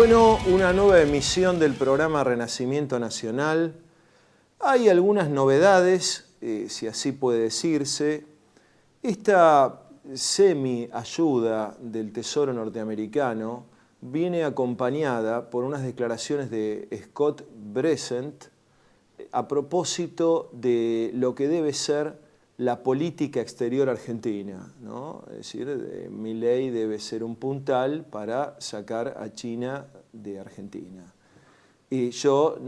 Bueno, una nueva emisión del programa Renacimiento Nacional. Hay algunas novedades, si así puede decirse. Esta semi-ayuda del Tesoro norteamericano viene acompañada por unas declaraciones de Scott Bessent a propósito de lo que debe ser la política exterior argentina, ¿no? Es decir, Milei debe ser un puntal para sacar a China de Argentina. Y yo,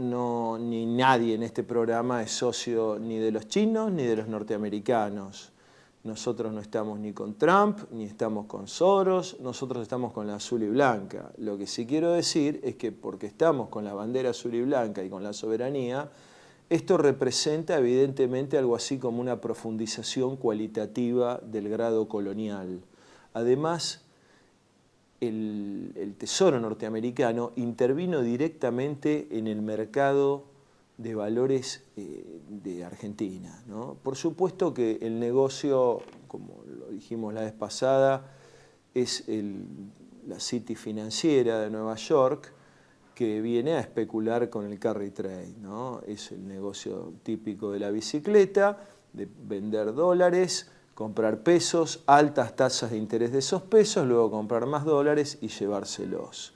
ni nadie en este programa es socio ni de los chinos ni de los norteamericanos. Nosotros no estamos ni con Trump, ni estamos con Soros, nosotros estamos con la azul y blanca. Lo que sí quiero decir es que porque estamos con la bandera azul y blanca y con la soberanía, esto representa evidentemente algo así como una profundización cualitativa del grado colonial. Además, el Tesoro norteamericano intervino directamente en el mercado de valores de Argentina, ¿no? Por supuesto que el negocio, como lo dijimos la vez pasada, es la City financiera de Nueva York, que viene a especular con el carry trade, ¿no? Es el negocio típico de la bicicleta, de vender dólares, comprar pesos, altas tasas de interés de esos pesos, luego comprar más dólares y llevárselos.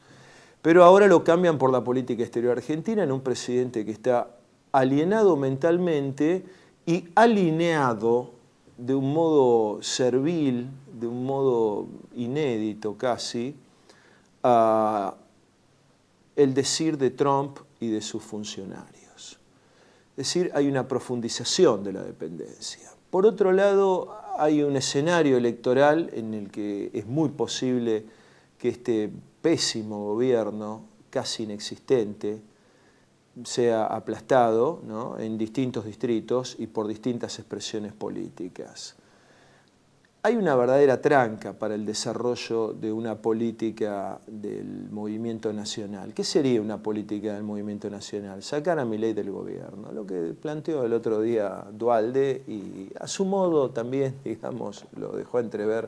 Pero ahora lo cambian por la política exterior argentina en un presidente que está alienado mentalmente y alineado de un modo servil, de un modo inédito casi, a el decir de Trump y de sus funcionarios. Es decir, hay una profundización de la dependencia. Por otro lado, hay un escenario electoral en el que es muy posible que este pésimo gobierno, casi inexistente, sea aplastado, ¿no?, en distintos distritos y por distintas expresiones políticas. Hay una verdadera tranca para el desarrollo de una política del movimiento nacional. ¿Qué sería una política del movimiento nacional? Sacar a Milei del gobierno, lo que planteó el otro día Duhalde y a su modo también, digamos, lo dejó entrever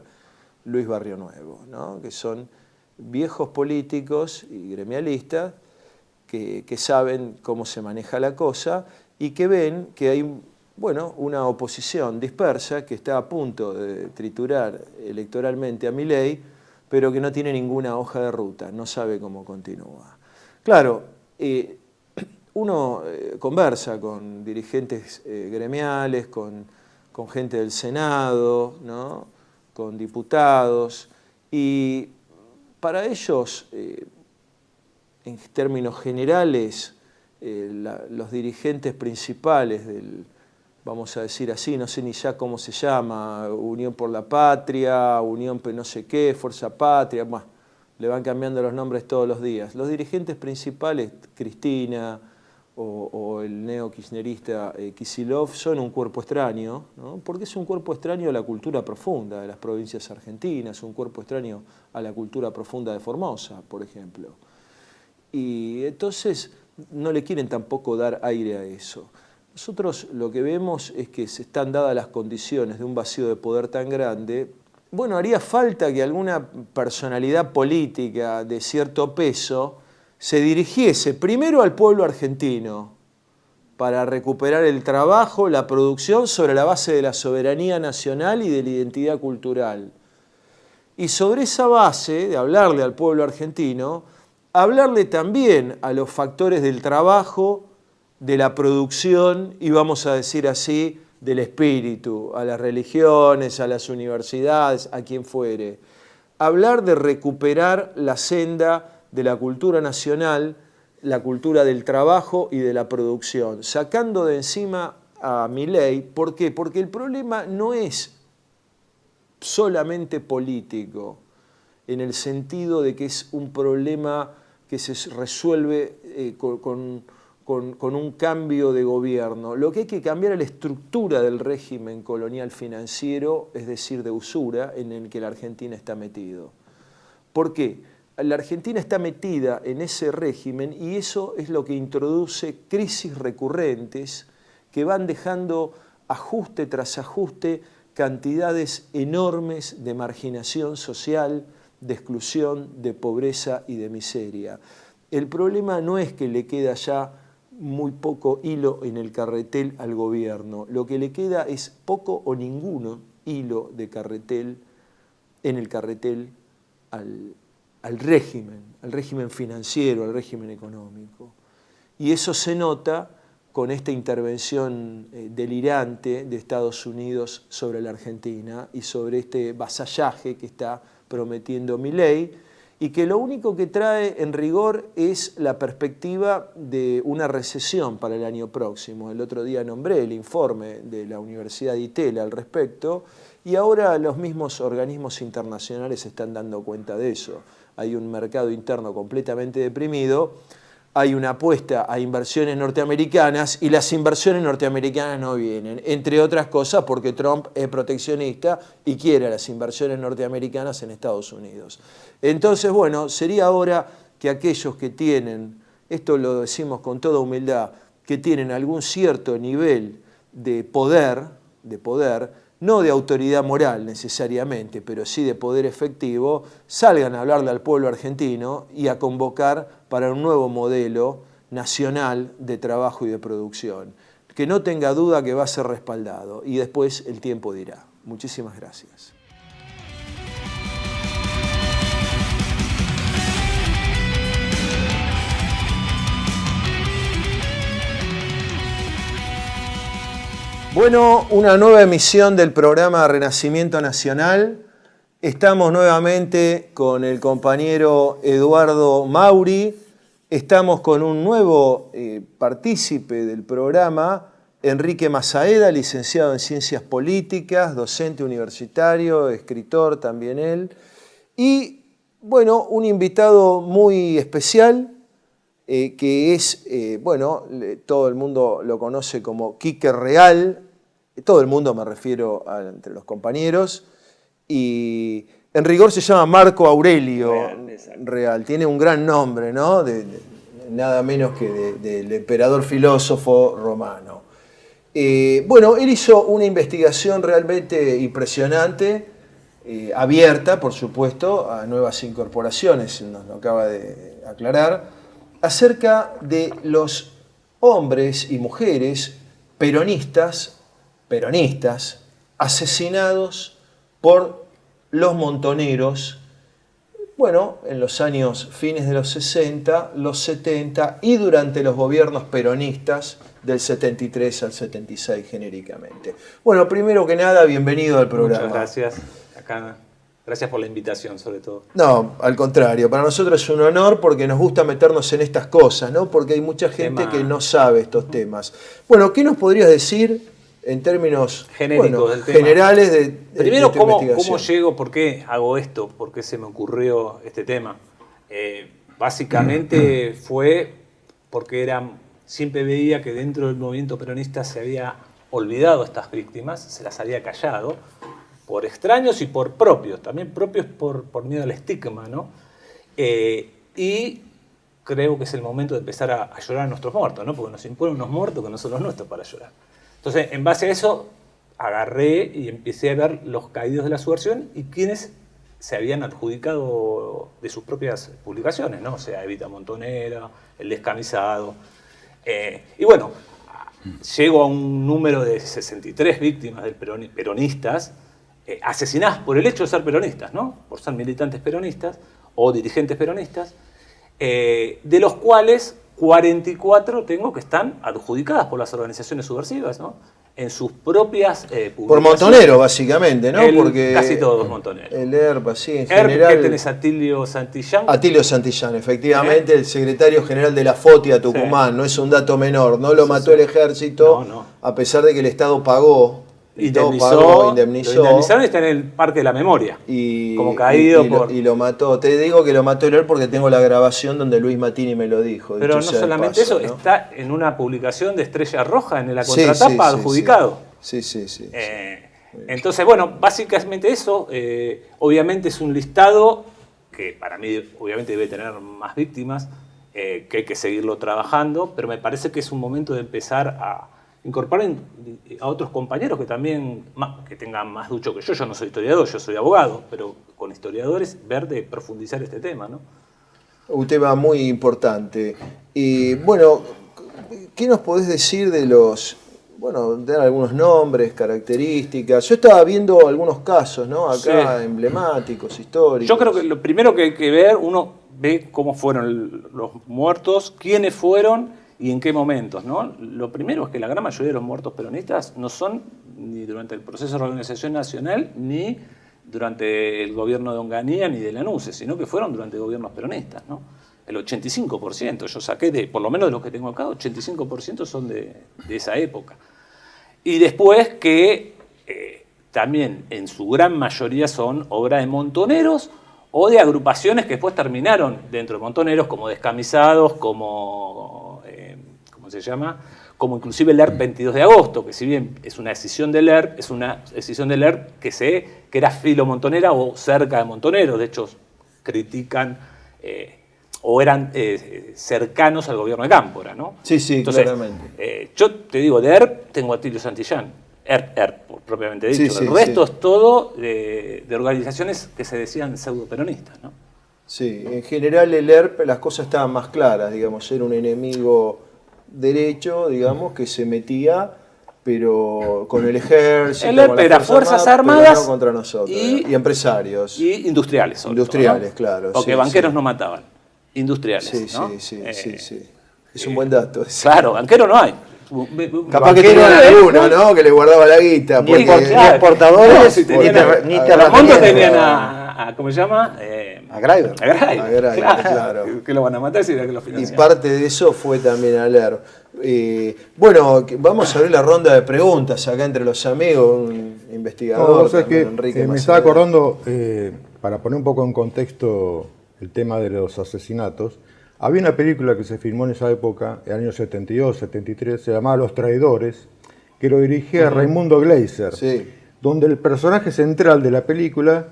Luis Barrionuevo, ¿no?, que son viejos políticos y gremialistas que saben cómo se maneja la cosa y que ven que hay una oposición dispersa que está a punto de triturar electoralmente a Milei, pero que no tiene ninguna hoja de ruta, no sabe cómo continúa. Claro, uno conversa con dirigentes gremiales, con gente del Senado, ¿no?, con diputados, y para ellos, en términos generales, los dirigentes principales del, vamos a decir así, no sé ni ya cómo se llama, Unión por la Patria, Unión no sé qué, Fuerza Patria, le van cambiando los nombres todos los días. Los dirigentes principales, Cristina o el neo-kirchnerista Kicillof, son un cuerpo extraño, ¿no?, porque es un cuerpo extraño a la cultura profunda de las provincias argentinas, un cuerpo extraño a la cultura profunda de Formosa, por ejemplo. Y entonces no le quieren tampoco dar aire a eso. Nosotros lo que vemos es que se están dadas las condiciones de un vacío de poder tan grande. Bueno, haría falta que alguna personalidad política de cierto peso se dirigiese primero al pueblo argentino para recuperar el trabajo, la producción sobre la base de la soberanía nacional y de la identidad cultural. Y sobre esa base de hablarle al pueblo argentino, hablarle también a los factores del trabajo, de la producción y, vamos a decir así, del espíritu, a las religiones, a las universidades, a quien fuere. Hablar de recuperar la senda de la cultura nacional, la cultura del trabajo y de la producción, sacando de encima a Milei. ¿Por qué? Porque el problema no es solamente político, en el sentido de que es un problema que se resuelve con un cambio de gobierno. Lo que hay que cambiar es la estructura del régimen colonial financiero, es decir, de usura, en el que la Argentina está metido. ¿Por qué? La Argentina está metida en ese régimen y eso es lo que introduce crisis recurrentes que van dejando ajuste tras ajuste cantidades enormes de marginación social, de exclusión, de pobreza y de miseria. El problema no es que le queda ya muy poco hilo en el carretel al gobierno, lo que le queda es poco o ninguno hilo de carretel en el carretel al régimen financiero, al régimen económico. Y eso se nota con esta intervención delirante de Estados Unidos sobre la Argentina y sobre este vasallaje que está prometiendo Milei, y que lo único que trae en rigor es la perspectiva de una recesión para el año próximo. El otro día nombré el informe de la Universidad de Itela al respecto, y ahora los mismos organismos internacionales se están dando cuenta de eso. Hay un mercado interno completamente deprimido, hay una apuesta a inversiones norteamericanas y las inversiones norteamericanas no vienen, entre otras cosas porque Trump es proteccionista y quiere las inversiones norteamericanas en Estados Unidos. Entonces, bueno, sería hora que aquellos que tienen, esto lo decimos con toda humildad, que tienen algún cierto nivel de poder, no de autoridad moral necesariamente, pero sí de poder efectivo, salgan a hablarle al pueblo argentino y a convocar para un nuevo modelo nacional de trabajo y de producción. Que no tenga duda que va a ser respaldado y después el tiempo dirá. Muchísimas gracias. Bueno, una nueva emisión del programa Renacimiento Nacional. Estamos nuevamente con el compañero Eduardo Mauri. Estamos con un nuevo partícipe del programa, Enrique Masaeda, licenciado en Ciencias Políticas, docente universitario, escritor también él. Y, bueno, un invitado muy especial, que es, todo el mundo lo conoce como Quique Real, todo el mundo me refiero entre los compañeros, y en rigor se llama Marco Aurelio Real, tiene un gran nombre, ¿no? Nada menos que del emperador filósofo romano. Él hizo una investigación realmente impresionante, abierta, por supuesto, a nuevas incorporaciones, nos lo acaba de aclarar, acerca de los hombres y mujeres peronistas asesinados por los montoneros, en los años fines de los 60, los 70 y durante los gobiernos peronistas del 73 al 76 genéricamente. Bueno, primero que nada, bienvenido al programa. Muchas gracias. Gracias por la invitación, sobre todo. No, al contrario, para nosotros es un honor porque nos gusta meternos en estas cosas, ¿no? Porque hay mucha gente que no sabe estos temas. Bueno, ¿qué nos podrías decir en términos genéricos generales de primero, esta ¿cómo investigación? llego? ¿Por qué hago esto? ¿Por qué se me ocurrió este tema? Básicamente fue porque siempre veía que dentro del movimiento peronista se había olvidado a estas víctimas, se las había callado, por extraños y por propios, también propios por miedo al estigma, ¿no? Y creo que es el momento de empezar a llorar a nuestros muertos, ¿no? Porque nos imponen unos muertos que no son los nuestros para llorar. Entonces, en base a eso, agarré y empecé a ver los caídos de la subversión y quienes se habían adjudicado de sus propias publicaciones, ¿no? O sea, Evita Montonera, El Descamisado. Y bueno, llego a un número de 63 víctimas peronistas, asesinadas por el hecho de ser peronistas, ¿no? Por ser militantes peronistas o dirigentes peronistas, de los cuales 44 tengo que están adjudicadas por las organizaciones subversivas, ¿no? En sus propias publicaciones. Por montonero, básicamente, ¿no? Porque casi todos montoneros. El ERP, sí, en general. ¿Qué tenés? Atilio Santillán. Atilio Santillán, efectivamente, el secretario general de la FOTIA Tucumán, no es un dato menor, no lo mató el ejército, a pesar de que el Estado pagó. Indemnizó. Lo indemnizaron y está en el Parque de la Memoria. Como caído y lo mató. Te digo que lo mató él porque tengo la grabación donde Luis Matini me lo dijo. Pero no solamente eso, ¿no? Está en una publicación de Estrella Roja en la contratapa adjudicado. Sí. Entonces, bueno, básicamente eso. Obviamente es un listado que para mí obviamente debe tener más víctimas, que hay que seguirlo trabajando, pero me parece que es un momento de empezar a incorporen a otros compañeros que también, que tengan más ducho que yo no soy historiador, yo soy abogado, pero con historiadores ver de profundizar este tema, ¿no? Un tema muy importante. Y bueno, ¿qué nos podés decir de los, bueno, dar algunos nombres, características? Yo estaba viendo algunos casos, ¿no? Acá, sí, emblemáticos, históricos. Yo creo que lo primero que hay que ver, uno ve cómo fueron los muertos, quiénes fueron y en qué momentos, ¿no? Lo primero es que la gran mayoría de los muertos peronistas no son ni durante el proceso de reorganización nacional, ni durante el gobierno de Onganía, ni de Lanusse, sino que fueron durante gobiernos peronistas, ¿no? El 85%, yo saqué por lo menos de los que tengo acá, 85% son de esa época. Y después que también en su gran mayoría son obra de montoneros o de agrupaciones que después terminaron dentro de montoneros, como descamisados, como, ¿cómo se llama? Como inclusive el ERP 22 de agosto, que si bien es una decisión del ERP, es una decisión del ERP que era filo montonera o cerca de montoneros, de hecho critican o eran cercanos al gobierno de Cámpora, ¿no? Sí, sí, entonces, claramente. Yo te digo, de ERP tengo a Tilio Santillán, ERP propiamente dicho. Sí, sí, el resto sí, es todo de organizaciones que se decían pseudo-peronistas, ¿no? Sí, en general el ERP las cosas estaban más claras, digamos, era un enemigo derecho, digamos, que se metía, pero con el ejército, el ERP era Fuerzas Armadas no contra nosotros, y empresarios. Y industriales. Industriales, todo, ¿no? claro. Porque sí, banqueros sí. no mataban, industriales, Sí, ¿no? sí. Es un buen dato. Claro, banquero no hay. Capaz que era alguno, ¿no? Que le guardaba la guita. Ni exportadores, ni Terratenientes. Montos tenían a ¿cómo se llama? A Greiber. Claro. Que lo van a matar si era que lo financian. Y parte de eso fue también al ERP. Bueno, vamos a abrir la ronda de preguntas acá entre los amigos, un investigador. No, que Enrique me estaba acordando, para poner un poco en contexto el tema de los asesinatos, había una película que se filmó en esa época, en el año 72, 73, se llamaba Los Traidores, que lo dirigía Raimundo Gleiser, donde el personaje central de la película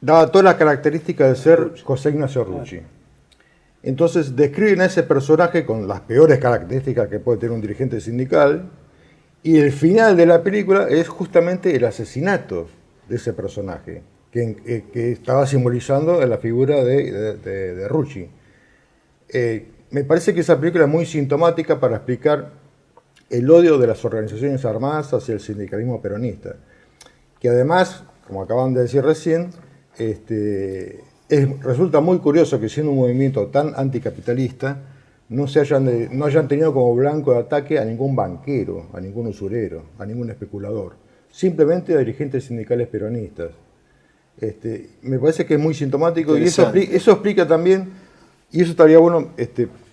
daba todas las características de ser José Ignacio Rucci. Entonces describen a ese personaje con las peores características que puede tener un dirigente sindical, y el final de la película es justamente el asesinato de ese personaje, que estaba simbolizando en la figura de Rucci. Me parece que esa película es muy sintomática para explicar el odio de las organizaciones armadas hacia el sindicalismo peronista, que además, como acaban de decir recién, resulta muy curioso que siendo un movimiento tan anticapitalista no hayan tenido como blanco de ataque a ningún banquero, a ningún usurero, a ningún especulador, simplemente a dirigentes sindicales peronistas. Me parece que es muy sintomático y eso explica también. Y eso estaría bueno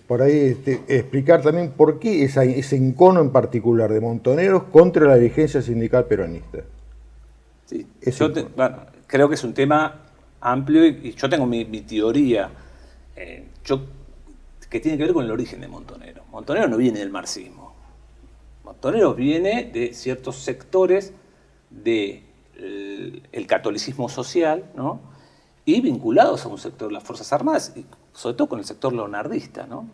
por ahí explicar también por qué ese encono en particular de montoneros contra la dirigencia sindical peronista. Sí, creo que es un tema amplio y yo tengo mi teoría que tiene que ver con el origen de Montonero. Montonero no viene del marxismo. Montonero viene de ciertos sectores del catolicismo social, ¿no? Y vinculados a un sector de las Fuerzas Armadas, y sobre todo con el sector leonardista, ¿no?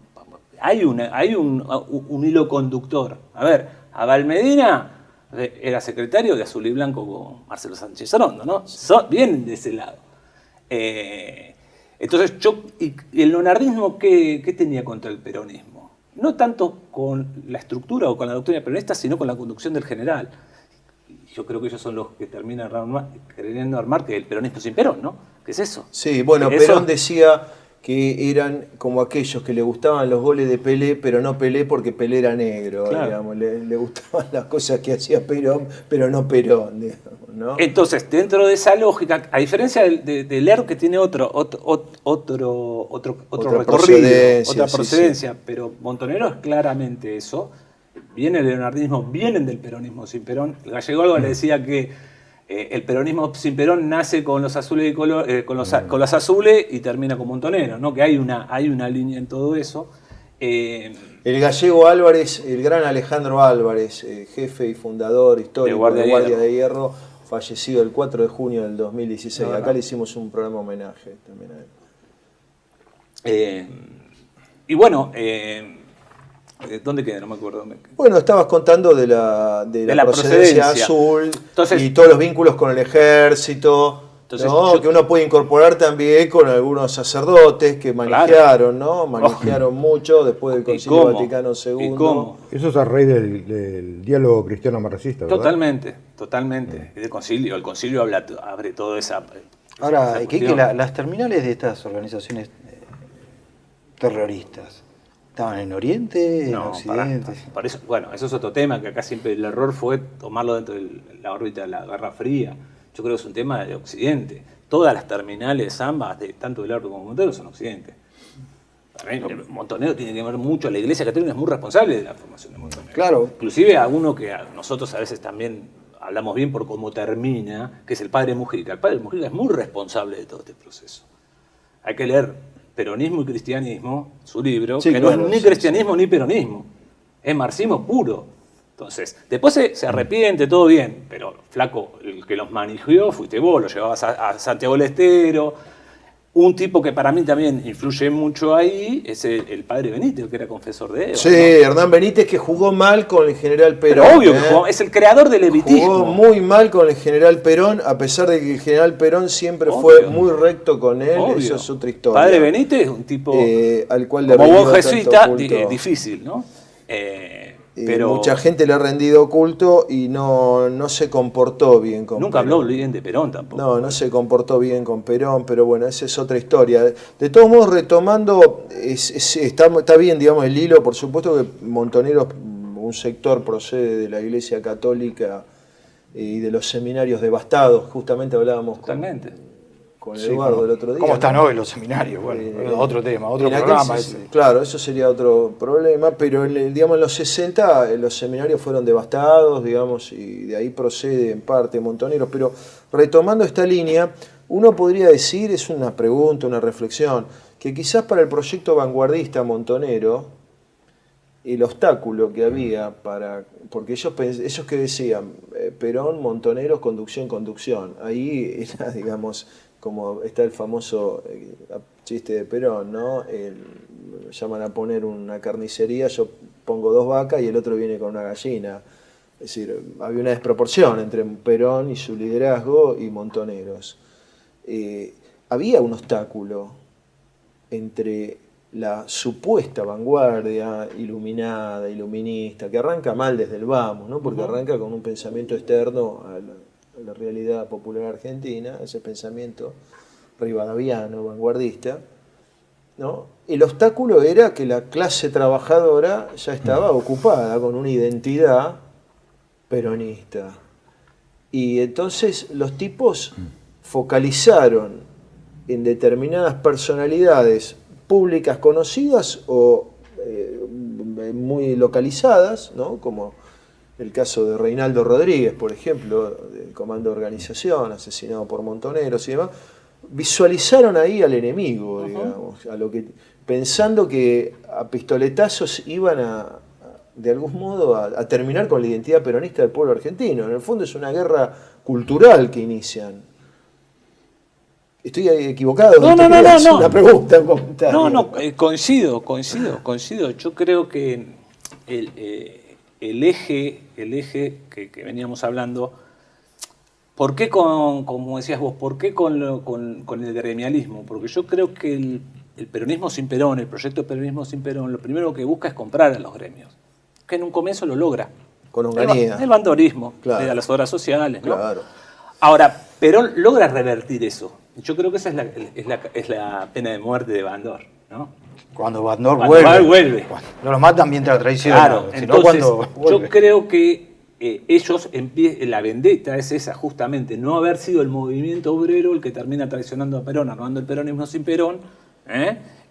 Hay un hilo conductor. A ver, Abal Medina era secretario de Azul y Blanco con Marcelo Sánchez Arondo, ¿no? Vienen de ese lado. Entonces, ¿y el leonardismo qué tenía contra el peronismo? No tanto con la estructura o con la doctrina peronista, sino con la conducción del general. Yo creo que ellos son los que terminan queriendo armar que el peronismo sin Perón, ¿no? ¿Qué es eso? Sí, bueno, Perón decía que eran como aquellos que le gustaban los goles de Pelé, pero no Pelé porque Pelé era negro, claro. Digamos, le gustaban las cosas que hacía Perón, pero no Perón, digamos, ¿no? Entonces, dentro de esa lógica, a diferencia del ERP que tiene otro recorrido, otra procedencia, pero Montonero es claramente eso. Viene el leonardismo, vienen del peronismo sin Perón. Gallego Alba le decía que el peronismo sin Perón nace con los azules con las azules y termina con Montonero, ¿no? Que hay una línea en todo eso. El Gallego Álvarez, el gran Alejandro Álvarez, jefe y fundador histórico de Guardia de Hierro, fallecido el 4 de junio del 2016. Acá le hicimos un programa homenaje también a él. Y bueno, ¿Dónde queda? No me acuerdo. Bueno, estabas contando de la procedencia azul. Entonces, y todos los vínculos con el ejército. Entonces, ¿no? Que uno puede incorporar también con algunos sacerdotes que manejaron, ¿no? Manejaron mucho después del Concilio Vaticano II. ¿Y cómo? Eso es a raíz del diálogo cristiano-marxista, ¿verdad? Totalmente. El concilio abre toda esa. Ahora, esa Quique, las terminales de estas organizaciones terroristas, ¿estaban en Oriente, en Occidente? Para eso, bueno, eso es otro tema, que acá siempre el error fue tomarlo dentro de la órbita de la Guerra Fría. Yo creo que es un tema de Occidente. Todas las terminales, ambas, tanto del Arco como Montonero, son Occidente. También Montonero tiene que ver mucho, la Iglesia Católica es muy responsable de la formación de Montonero. Claro. Inclusive a uno que nosotros a veces también hablamos bien por cómo termina, que es el padre Mujica. El padre Mujica es muy responsable de todo este proceso. Hay que leer Peronismo y Cristianismo, su libro, sí, que claro, no es ni cristianismo ni peronismo. Es marxismo puro. Entonces, después se arrepiente, todo bien, pero flaco, el que los manejó fuiste vos, lo llevabas a Santiago del Estero. Un tipo que para mí también influye mucho ahí es el padre Benítez, que era confesor de Eva. Sí, ¿no? Hernán Benítez, que jugó mal con el general Perón. Pero obvio que jugó, es el creador del levitismo. Jugó muy mal con el general Perón, a pesar de que el general Perón siempre fue muy recto con él. Obvio. Eso es otra historia. Padre Benítez es un tipo, al cual le como buen rendió jesuita, tanto culto. difícil, ¿no? Pero mucha gente le ha rendido culto y no se comportó bien con nunca Perón. habló bien de Perón tampoco. No se comportó bien con Perón, pero bueno, esa es otra historia. De todos modos, retomando, está bien, digamos, el hilo, por supuesto que Montoneros, un sector procede de la Iglesia Católica y de los seminarios devastados, justamente hablábamos con Eduardo el otro día. ¿Cómo están hoy los seminarios? Bueno, otro tema, otro programa. Claro, eso sería otro problema, pero digamos, en los 60 los seminarios fueron devastados, digamos, y de ahí procede en parte Montoneros. Pero retomando esta línea, uno podría decir, es una pregunta, una reflexión, que quizás para el proyecto vanguardista Montonero, el obstáculo que había porque ellos que decían, Perón, Montoneros, conducción, ahí era, digamos, como está el famoso chiste de Perón, ¿no? Llaman a poner una carnicería, yo pongo 2 vacas y el otro viene con una gallina. Es decir, había una desproporción entre Perón y su liderazgo y Montoneros. Había un obstáculo entre la supuesta vanguardia iluminada, iluminista, que arranca mal desde el vamos, ¿no? Porque arranca con un pensamiento externo a la realidad popular argentina, ese pensamiento rivadaviano, vanguardista, ¿no? El obstáculo era que la clase trabajadora ya estaba ocupada con una identidad peronista. Y entonces los tipos focalizaron en determinadas personalidades públicas conocidas o muy localizadas, ¿no? Como el caso de Reinaldo Rodríguez, por ejemplo, del Comando de Organización, asesinado por Montoneros y demás, visualizaron ahí al enemigo, digamos, pensando que a pistoletazos iban de algún modo a terminar con la identidad peronista del pueblo argentino. En el fondo es una guerra cultural que inician. ¿Estoy equivocado? No. Una pregunta, un comentario. No, coincido. Yo creo que el eje que veníamos hablando, ¿por qué como decías vos, por qué con el gremialismo? Porque yo creo que el peronismo sin Perón, el proyecto de peronismo sin Perón, lo primero que busca es comprar a los gremios, que en un comienzo lo logra. Con honganía. El bandorismo, claro. de las obras sociales, ¿no? Claro. Ahora, Perón logra revertir eso. Yo creo que esa es la pena de muerte de Bandor, ¿no? Cuando Bandor vuelve. No lo matan mientras traiciona. Claro, Sino entonces cuando yo creo que ellos la vendetta es esa, justamente, no haber sido el movimiento obrero el que termina traicionando a Perón, armando el peronismo sin Perón,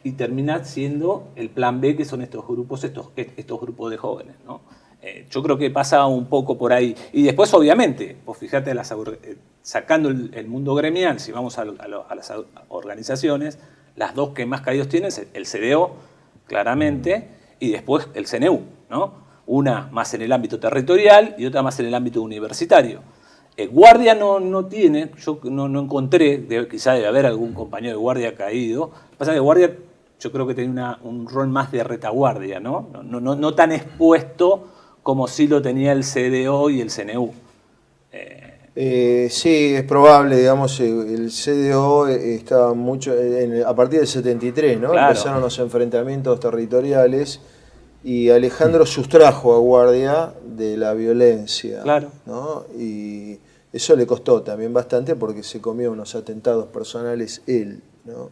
y termina siendo el plan B, que son estos grupos de jóvenes, ¿no? Yo creo que pasa un poco por ahí. Y después, obviamente, pues fíjate, sacando el mundo gremial, si vamos a las organizaciones, las dos que más caídos tienen es el CDO, claramente, y después el CNU, ¿no? Una más en el ámbito territorial y otra más en el ámbito universitario. Guardia no tiene, yo no encontré, quizá debe haber algún compañero de Guardia caído. Pasa que Guardia yo creo que tenía un rol más de retaguardia, ¿no? No tan expuesto como sí lo tenía el CDO y el CNU. Sí, es probable, digamos, el CDO estaba mucho, a partir del 73, ¿no? Claro. Empezaron los enfrentamientos territoriales y Alejandro sustrajo a Guardia de la violencia, Claro. ¿no? Y eso le costó también bastante porque se comió unos atentados personales él, ¿no?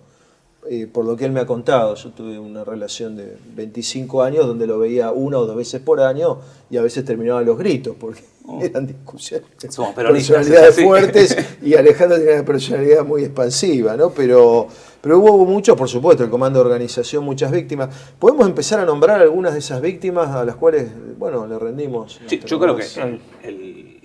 Por lo que él me ha contado, yo tuve una relación de 25 años donde lo veía 1 o 2 veces por año y a veces terminaba a los gritos porque eran discusiones, Somos peronistas, personalidades es así. fuertes y Alejandro tenía una personalidad muy expansiva, ¿no? Pero hubo muchos, por supuesto, el comando de organización, muchas víctimas. ¿Podemos empezar a nombrar algunas de esas víctimas a las cuales, bueno, le rendimos? Sí, yo creo que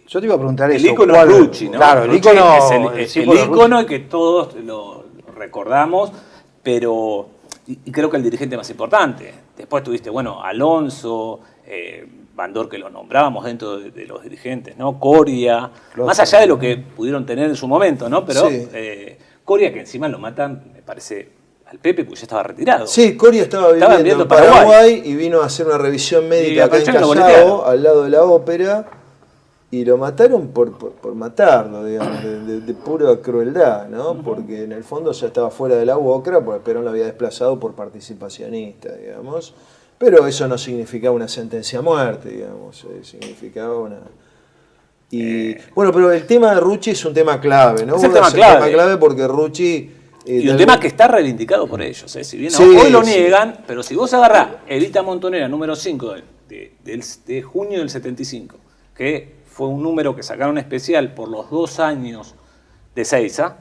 Yo te iba a preguntar el eso. ícono ¿cuál? es Rucci, ¿no? Claro, el Rucci ícono es el ícono y que todos lo recordamos, pero y creo que el dirigente más importante. Después tuviste, bueno, Alonso, Bandor, que lo nombrábamos dentro de los dirigentes, ¿no? Coria, más allá de lo que pudieron tener en su momento, ¿no? Pero Sí. Coria, que encima lo matan, me parece, al Pepe, porque ya estaba retirado. Sí, Coria estaba viviendo en Paraguay y vino a hacer una revisión médica acá en Callao, al lado de la ópera, y lo mataron por matarlo, digamos, de pura crueldad, ¿no? Porque en el fondo ya estaba fuera de la UOCRA, porque Perón lo había desplazado por participacionista, digamos. Pero eso no significaba una sentencia a muerte, digamos, significaba una... Y bueno, pero el tema de Rucci es un tema clave, ¿no? Es el tema clave porque Rucci... y un tema que está reivindicado por ellos, ¿eh? Si bien Sí, hoy lo sí. niegan, pero si vos agarrás Evita Montonera, número 5 de junio del 75, que fue un número que sacaron especial por los 2 años de Ezeiza,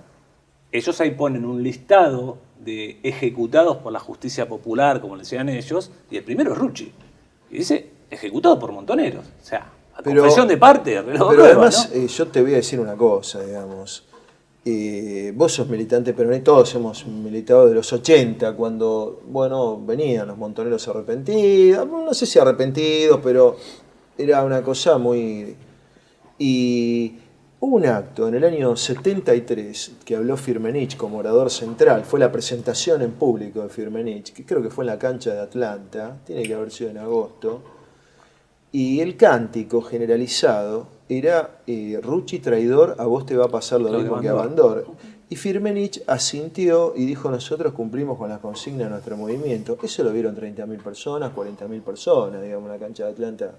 ellos ahí ponen un listado de ejecutados por la justicia popular, como le decían ellos, y el primero es Rucci. Y dice, ejecutado por montoneros. O sea, a confesión de parte. Pero además, ¿no? Yo te voy a decir una cosa, digamos. Vos sos militante peronista, todos hemos militado de los 80, cuando, bueno, venían los montoneros arrepentidos, no sé si arrepentidos, pero era una cosa muy... Y hubo un acto en el año 73 que habló Firmenich como orador central, fue la presentación en público de Firmenich, que creo que fue en la cancha de Atlanta, tiene que haber sido en agosto, y el cántico generalizado era Rucci traidor, a vos te va a pasar lo mismo que a Bandor. Y Firmenich asintió y dijo, nosotros cumplimos con la consigna de nuestro movimiento. Eso lo vieron 30.000 personas, 40.000 personas, digamos, la cancha de Atlanta.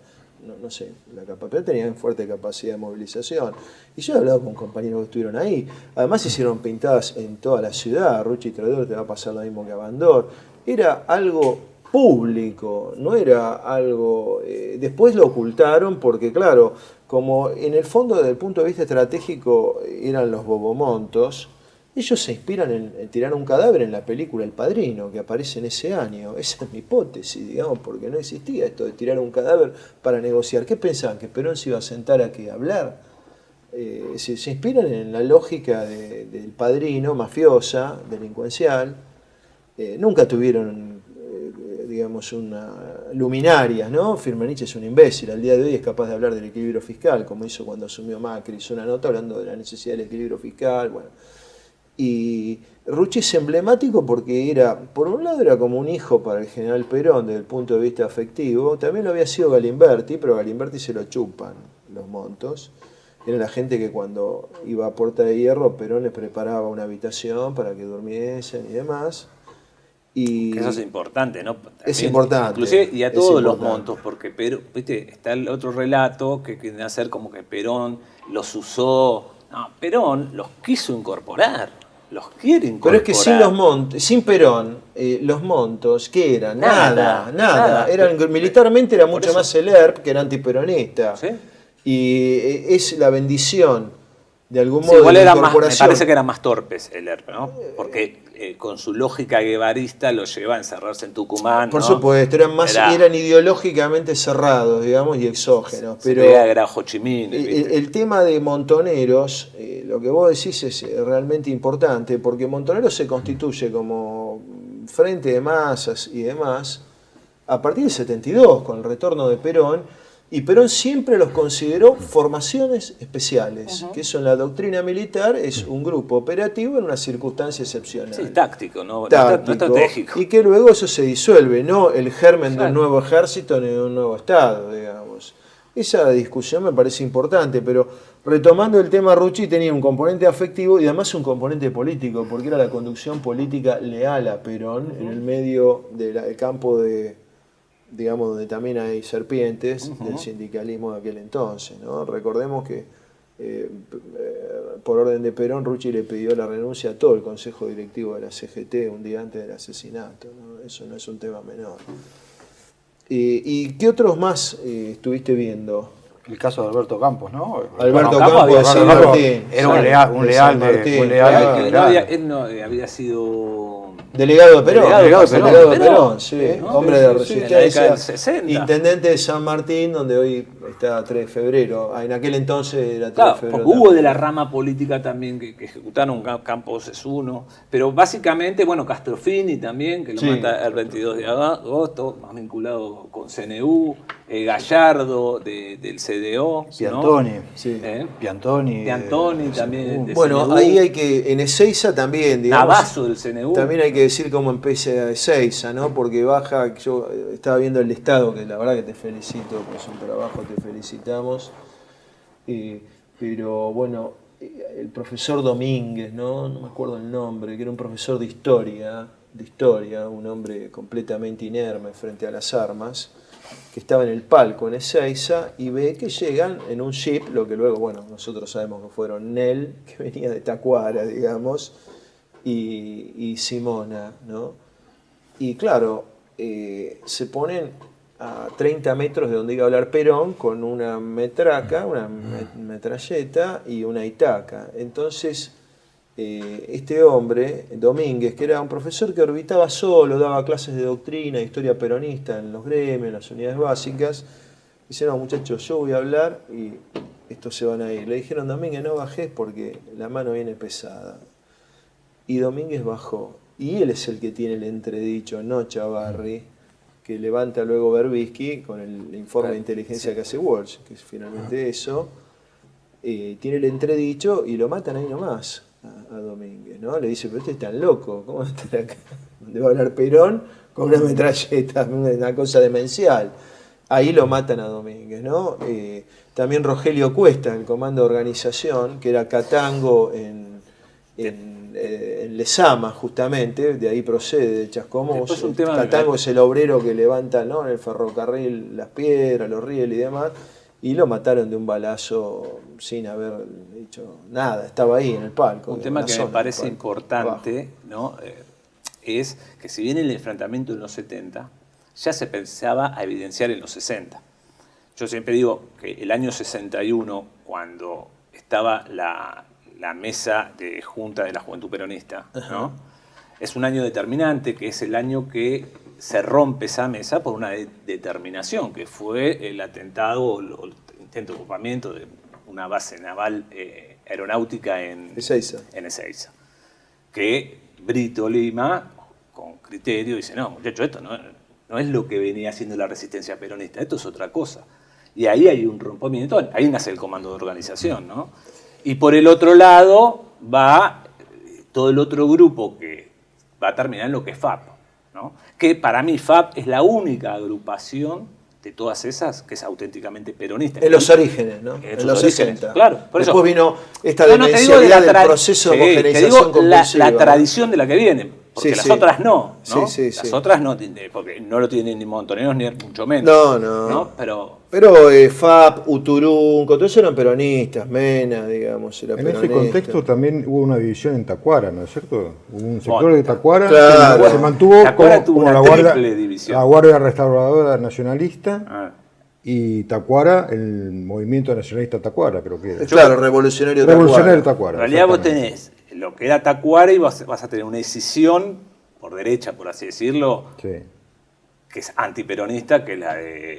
No sé, pero tenían fuerte capacidad de movilización. Y yo he hablado con compañeros que estuvieron ahí. Además hicieron pintadas en toda la ciudad. Rucci traidor, te va a pasar lo mismo que a Bandor. Era algo público, no era algo... después lo ocultaron porque, claro, como en el fondo, desde el punto de vista estratégico, eran los bobomontos, ellos se inspiran en tirar un cadáver en la película El Padrino, que aparece en ese año. Esa es mi hipótesis, digamos, porque no existía esto de tirar un cadáver para negociar. ¿Qué pensaban? ¿Que Perón se iba a sentar a hablar? Se inspiran en la lógica del Padrino, mafiosa, delincuencial. Nunca tuvieron, digamos, una luminarias, ¿no? Firmenich es un imbécil. Al día de hoy es capaz de hablar del equilibrio fiscal, como hizo cuando asumió Macri. Hizo una nota hablando de la necesidad del equilibrio fiscal, bueno... Y Rucci es emblemático porque era, por un lado era como un hijo para el general Perón desde el punto de vista afectivo, también lo había sido Galimberti, pero a Galimberti se lo chupan los montos. Era la gente que cuando iba a Puerta de Hierro, Perón les preparaba una habitación para que durmiesen y demás. Y eso es importante, ¿no? También, es importante. Inclusive, y a todos los montos, porque Perón, ¿viste? Está el otro relato que quiere hacer como que Perón los usó. No, Perón los quiso incorporar. Los quiere incorporar. Pero es que sin Perón, los montos, ¿qué eran? Nada. Militarmente era mucho más el ERP, que era antiperonista. ¿Sí? Y es la bendición, de algún modo, sí, igual de la me incorporación. parece que eran más torpes el ERP, ¿no? Porque con su lógica guevarista lo lleva a encerrarse en Tucumán. Por ¿no? supuesto, eran ideológicamente cerrados, digamos, y exógenos. Pero era Ho Chi Minh. El tema de Montoneros, lo que vos decís es realmente importante, porque Montoneros se constituye como frente de masas y demás a partir del 72, con el retorno de Perón, Y Perón siempre los consideró formaciones especiales, que eso en la doctrina militar es un grupo operativo en una circunstancia excepcional. Sí, táctico, no Táctico, estratégico. y que luego eso se disuelve, no el germen de un nuevo ejército ni de un nuevo Estado, digamos. Esa discusión me parece importante, pero retomando el tema, Rucci tenía un componente afectivo y además un componente político, porque era la conducción política leal a Perón en el medio del campo de, digamos, donde también hay serpientes del sindicalismo de aquel entonces, ¿no? Recordemos que por orden de Perón, Rucci le pidió la renuncia a todo el consejo directivo de la CGT un día antes del asesinato, ¿no? Eso no es un tema menor. ¿Y qué otros más estuviste viendo? El caso de Alberto Campos, ¿no? Alberto Campos Campos de había San sido- Martín. Era un leal de Él no había sido Delegado de Perón. Delegado de Delegado de Perón. Perón, sí. ¿no? Hombre de Sí, sí, en la década resistencia. del 60. Intendente de San Martín, donde hoy está 3 de febrero. En aquel entonces era 3 Claro, de febrero. porque hubo de la rama política también que ejecutaron. Campos es uno, pero básicamente, bueno, Castrofini también, que lo Sí. mata el 22 de agosto, más vinculado con CNU, Gallardo del CDO, Piantoni. ¿no? Sí. Piantoni. Piantoni también. de Bueno, CNU. ahí hay que, en Ezeiza también, digamos. Navazo del CNU. También hay que decir cómo empieza Ezeiza, ¿no? Porque baja, yo estaba viendo el listado, que la verdad que te felicito, por es un trabajo, te felicitamos. Pero bueno, el profesor Domínguez, ¿no? No me acuerdo el nombre, que era un profesor de historia, un hombre completamente inerme frente a las armas, que estaba en el palco en Ezeiza y ve que llegan en un jeep, lo que luego, bueno, nosotros sabemos que fueron Nel, que venía de Tacuara, digamos, y Simona, ¿no? Y claro, se ponen a 30 metros de donde iba a hablar Perón con una metraca, una metralleta y una itaca. Entonces, este hombre, Domínguez, que era un profesor que orbitaba solo, daba clases de doctrina, de historia peronista en los gremios, en las unidades básicas, dice, no muchachos, yo voy a hablar y estos se van a ir. Le dijeron, Domínguez, no bajes porque la mano viene pesada. Y Domínguez bajó. Y él es el que tiene el entredicho, no Chavarri, que levanta luego Berbisky con el informe de inteligencia que hace Walsh, que es finalmente eso. Tiene el entredicho y lo matan ahí nomás a Domínguez, ¿no? Le dice, pero este es tan loco, ¿cómo va a estar acá? ¿Dónde va a hablar Perón con una metralleta? Una cosa demencial. Ahí lo matan a Domínguez, ¿no? También Rogelio Cuesta, el comando de organización, que era Catango en Lezama, justamente, de ahí procede, de Chascomús. Catango es el obrero que levanta, ¿no?, en el ferrocarril las piedras, los rieles y demás, y lo mataron de un balazo sin haber dicho nada, estaba ahí en el palco. Un tema que me parece importante, ¿no? Es que si bien el enfrentamiento en los 70 ya se pensaba a evidenciar en los 60. Yo siempre digo que el año 61, cuando estaba la mesa de Junta de la Juventud Peronista, ¿no? Es un año determinante, que es el año que se rompe esa mesa por una determinación, que fue el atentado o el intento de ocupamiento de una base naval aeronáutica en Ezeiza. Que Brito Lima, con criterio, dice, no, muchachos, esto no es lo que venía haciendo la resistencia peronista, esto es otra cosa. Y ahí hay un rompimiento, ahí nace el comando de organización, ¿no? Y por el otro lado va todo el otro grupo que va a terminar en lo que es FAP, ¿no? Que para mí FAP es la única agrupación de todas esas que es auténticamente peronista. En los orígenes, ¿no? En los 60. Claro, por eso. Después vino esta No, te digo demencialidad del proceso de homogeneización compulsiva. la tradición de la que viene, porque las otras no, ¿no? Sí. Las otras no, porque no lo tienen ni montoneros ni mucho menos. No. Pero FAP, Uturunco, todos eran peronistas, Mena, digamos, era peronista. En ese contexto también hubo una división en Tacuara, ¿no es cierto? Hubo un sector de Tacuara claro. que se mantuvo Tacuara tuvo como una triple división. la Guardia Restauradora Nacionalista y Tacuara, el Movimiento Nacionalista Tacuara, creo que era. Claro, Revolucionario Tacuara. En realidad vos tenés lo que era Tacuara y vas a tener una decisión por derecha, por así decirlo, que es antiperonista, que es la del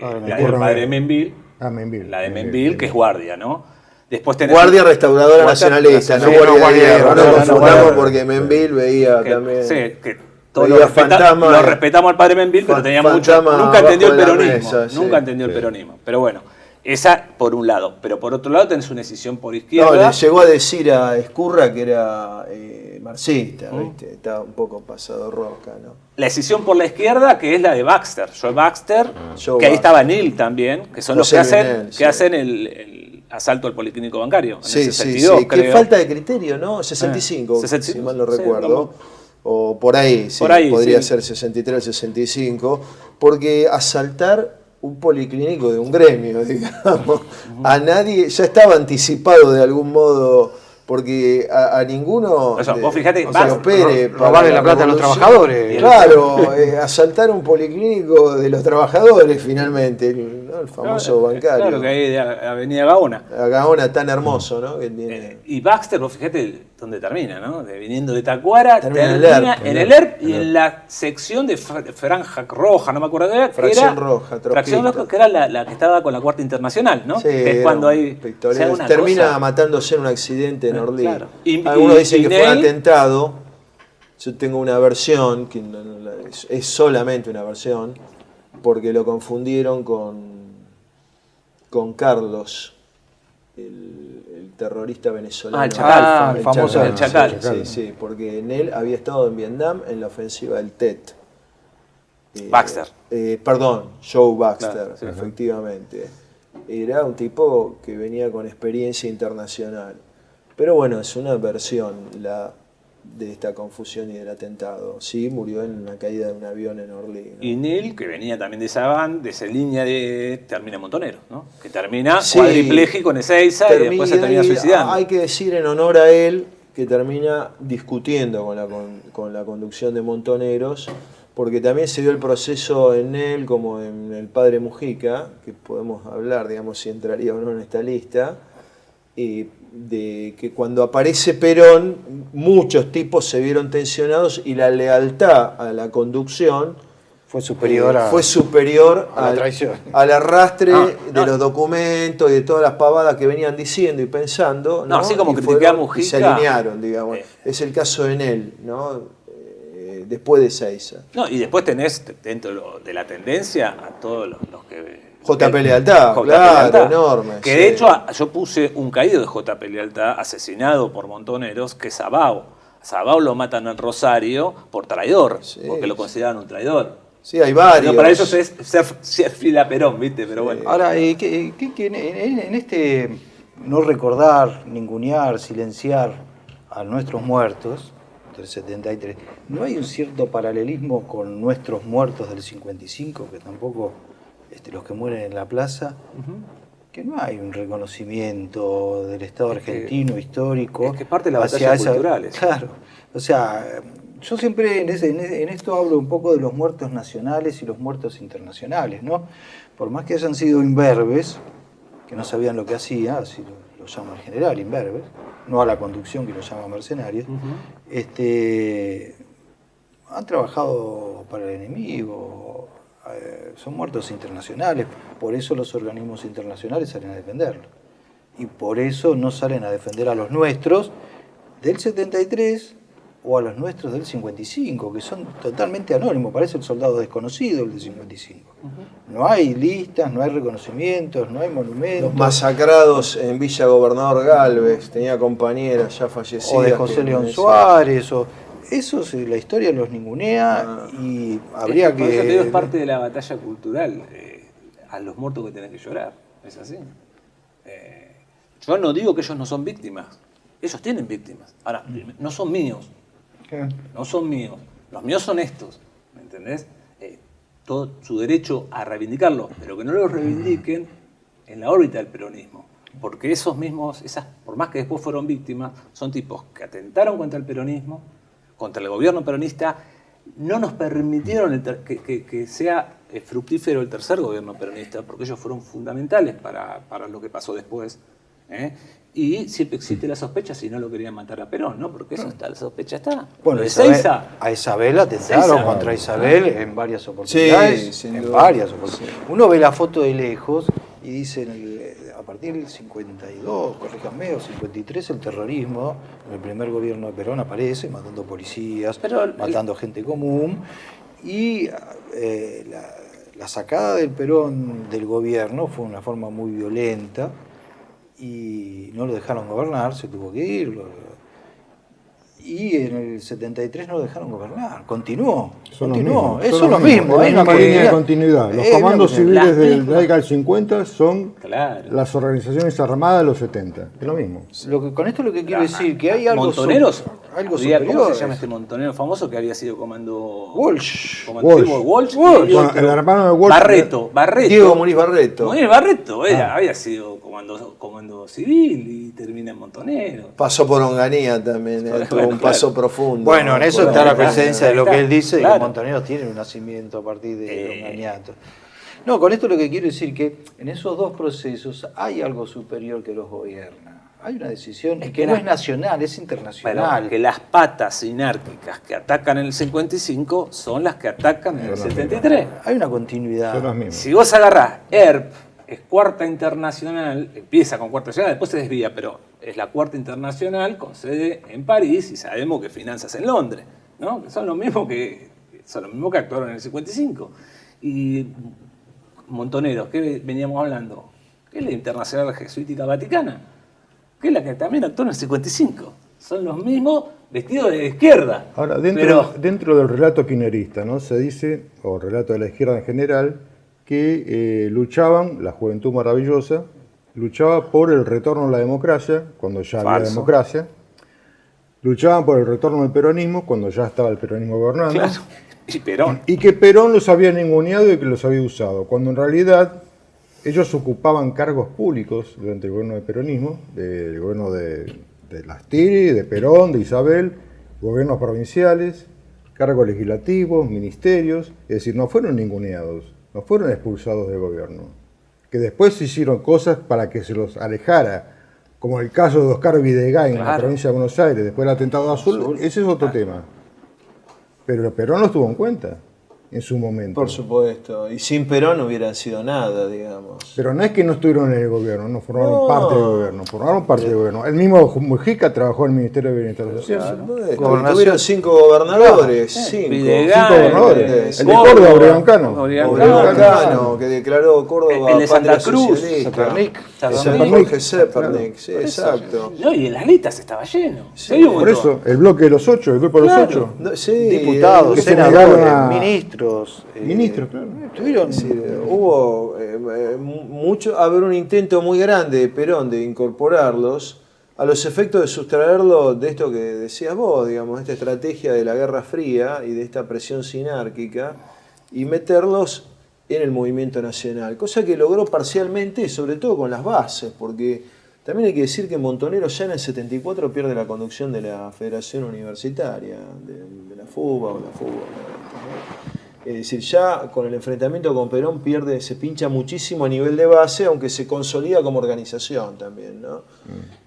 padre Menville. La de Menville, que es guardia, ¿no? Después tenés Guardia Restauradora Nacionalista, no Guardia de Hierro. No confundamos porque Menville veía también. Sí, que todos lo respetamos al padre Menville, pero tenía nunca entendió el peronismo. Nunca entendió el peronismo. Pero bueno, Esa por un lado, pero por otro lado tenés una decisión por izquierda. No, le llegó a decir a Escurra que era marxista, ¿viste? Estaba un poco pasado rosca, ¿no? La decisión por la izquierda, que es la de Baxter, Joe Baxter, Joe que ahí Baxter. estaba Neil también, que son los José que hacen, Lionel, que sí. hacen el asalto al policlínico bancario. En Sí, el sí, 62, sí. Qué creo. falta de criterio, ¿no? 65, 65, si mal no sí, recuerdo. vamos. O por ahí, sí, Por ahí, podría sí. ser 63 o 65. Porque asaltar un policlínico de un gremio, digamos, a nadie, ya estaba anticipado de algún modo, porque a ninguno O sea, vos fijate, o sea, Baxter, opere para robarle la plata a los revolución. trabajadores. Claro, asaltar un policlínico de los trabajadores finalmente, ¿no? El famoso bancario. Claro, que hay de Avenida Gaona. A Gaona tan hermoso, ¿no? Que tiene... Y Baxter, vos fíjate dónde termina, ¿no? Viniendo de Tacuara, Termina termina en el en el ERP y en la sección de Franja Roja, no me acuerdo qué era. Fracción Roja, Fracción trotskista. Roja, que era la que estaba con la Cuarta Internacional, ¿no? Sí, Que es cuando hay. pictorial. se hace una Termina cosa. matándose en un accidente en Orly. Claro. Algunos dicen que fue un Neil- atentado. Yo tengo una versión, que es solamente una versión, porque lo confundieron con Carlos, el terrorista venezolano. Ah, el Chacal. Ah, el famoso el Chacal. Sí, sí, porque en él había estado en Vietnam en la ofensiva del Tet. Baxter. Perdón, Joe Baxter, Claro, sí. efectivamente. Era un tipo que venía con experiencia internacional. Pero bueno, es una versión de esta confusión y del atentado. Sí, murió en una caída de un avión en Orly, ¿no? Y Neil, que venía también de esa banda, de esa línea de. Termina Montonero, ¿no? Que termina Sí. cuadripléjico en Ezeiza y después se termina suicidando. Hay que decir en honor a él que termina discutiendo con la conducción de Montoneros, porque también se dio el proceso en él como en el padre Mujica, que podemos hablar, digamos, si entraría o no en esta lista, de que cuando aparece Perón, muchos tipos se vieron tensionados y la lealtad a la conducción Fue superior a... fue superior a la traición. al arrastre No, de no. los documentos y de todas las pavadas que venían diciendo y pensando. No, así como Y criticaba fueron a Mujica. y se alinearon, digamos. Es el caso de Enel, ¿no? Después de Ezeiza. No, y después tenés dentro de la tendencia a todos los que. JP Lealtad, JP claro, Lealtad. enorme. Que sí. de hecho yo puse un caído de JP Lealtad asesinado por Montoneros, que es Sabao. Sabao lo matan en Rosario por traidor, Sí, porque lo sí. consideraban un traidor. Sí, hay varios. No, para ellos es ser fiel a Perón, ¿viste? Pero bueno. Ahora, que en este no recordar, ningunear, silenciar a nuestros muertos del 73, ¿no hay un cierto paralelismo con nuestros muertos del 55, que tampoco los que mueren en la plaza? Que no hay un reconocimiento del Estado argentino histórico. es que parte de la hacia batalla cultural eso. Claro, o sea, yo siempre en esto hablo un poco de los muertos nacionales y los muertos internacionales, ¿no? Por más que hayan sido imberbes, que no sabían lo que hacía, así lo llama el general, imberbes, no a la conducción que lo llama mercenarios, han trabajado para el enemigo, son muertos internacionales, por eso los organismos internacionales salen a defenderlo. Y por eso no salen a defender a los nuestros del 73 o a los nuestros del 55, que son totalmente anónimos, parece el soldado desconocido el del 55. No hay listas, no hay reconocimientos, no hay monumentos. Los masacrados en Villa Gobernador Galvez, tenía compañeras ya fallecidas. O de José que León decían, Suárez, o eso la historia los ningunea y habría Por eso te digo, es que... parte de la batalla cultural. A los muertos que tenés que llorar. Es así. Yo no digo que ellos no son víctimas. Ellos tienen víctimas. Ahora, no son míos. No son míos. Los míos son estos. ¿Me entendés? Todo su derecho a reivindicarlo, pero que no lo reivindiquen en la órbita del peronismo. Porque esos mismos, por más que después fueron víctimas, son tipos que atentaron contra el peronismo, contra el gobierno peronista, no nos permitieron que sea fructífero el tercer gobierno peronista, porque ellos fueron fundamentales para lo que pasó después. Y siempre existe la sospecha si no lo querían matar a Perón, ¿no? Porque eso está, la sospecha está. Bueno, Lo de Ezeiza, a Isabel atentaron Ezeiza. contra Isabel en varias oportunidades. Sí, sin en duda. varias oportunidades. Uno ve la foto de lejos y dice, a partir del 52, corríjanme, o 53, el terrorismo, en el primer gobierno de Perón aparece, matando policías, Pero matando gente común, y la sacada del Perón del gobierno fue una forma muy violenta y no lo dejaron gobernar, se tuvo que ir. Y en el 73 no lo dejaron gobernar, continuó. Son continuó. los Eso es mismos, lo mismo. es la misma línea de continuidad. Los comandos civiles de la década del 50 son Claro. las organizaciones armadas de los 70. Es lo mismo. Con esto lo que quiero decir que hay algo, Montoneros. algo Había- superior. ¿Cómo se llama este montonero famoso que había sido comando? Walsh. Comandante Walsh. Walsh. y Bueno, otro- el hermano de Walsh. Barreto. Diego Muniz Barreto. Muniz Barreto había sido comando civil y termina en montonero. Pasó por Onganía también, tuvo un paso profundo. Bueno, en eso Bueno, está la ahí está, presencia de ahí lo está, que él dice, de claro. que Montoneros tiene un nacimiento a partir de Onganiato. No, con esto lo que quiero decir que en esos dos procesos hay algo superior que los gobierna. Hay una decisión Es que que no la- es nacional, es internacional. Pero que las patas sinárquicas que atacan en el 55 son las que atacan en el 73. Hay una Son continuidad. las mismas. Si vos agarrás ERP, es cuarta internacional, empieza con cuarta internacional, después se desvía, pero es la cuarta internacional con sede en París y sabemos que finanzas en Londres, ¿no? Que son los mismos que actuaron en el 55. Y Montoneros, ¿qué veníamos hablando? Que es la Internacional Jesuítica Vaticana, que es la que también actuó en el 55. Son los mismos vestidos de izquierda. Ahora, pero dentro del relato kirchnerista, ¿no? Se dice, o relato de la izquierda en general, que luchaban, la juventud maravillosa, luchaba por el retorno a la democracia, cuando ya había Falso. democracia. Luchaban por el retorno del peronismo, cuando ya estaba el peronismo gobernando. claro, y Perón. Y que Perón los había ninguneado y que los había usado, cuando en realidad ellos ocupaban cargos públicos durante el gobierno del peronismo, del gobierno de Lastiri, de Perón, de Isabel, gobiernos provinciales, cargos legislativos, ministerios, es decir, no fueron ninguneados, no fueron expulsados del gobierno, que después se hicieron cosas para que se los alejara, como el caso de Oscar Videgain en la Claro. provincia de Buenos Aires, después del atentado Azul, ese es otro tema. Pero Perón lo tuvo en cuenta en su momento. Por supuesto. Y sin Perón no hubieran sido nada, digamos. Pero no es que no estuvieron en el gobierno, no formaron No. parte del gobierno, formaron parte del gobierno. El mismo Mujica trabajó en el Ministerio de Bienestar Social. Bueno, tuvieron 5 gobernadores. 5. Videgain, 5 gobernadores. El de Córdoba, Córdoba, Obregón-Cano. Obregón, que declaró Córdoba El de Santa patria Cruz, socialista. Zepernik. Jorge Zepernik, sí, exacto. No, y en las listas estaba lleno. Sí, Se dio un Por montón. eso, el bloque de los 8, el grupo de los Claro. 8. No, sí, Diputados, que se senadores, negaron a- ministros. Ministros, claro. Tuvieron. Sí, hubo haber un intento muy grande de Perón de incorporarlos a los efectos de sustraerlo de esto que decías vos, digamos, esta estrategia de la Guerra Fría y de esta presión sinárquica y meterlos en el movimiento nacional, cosa que logró parcialmente, sobre todo con las bases, porque también hay que decir que Montonero ya en el 74 pierde la conducción de la Federación Universitaria, de la FUBA o la FUBA. ¿no? Es decir, ya con el enfrentamiento con Perón se pincha muchísimo a nivel de base, aunque se consolida como organización también, ¿no?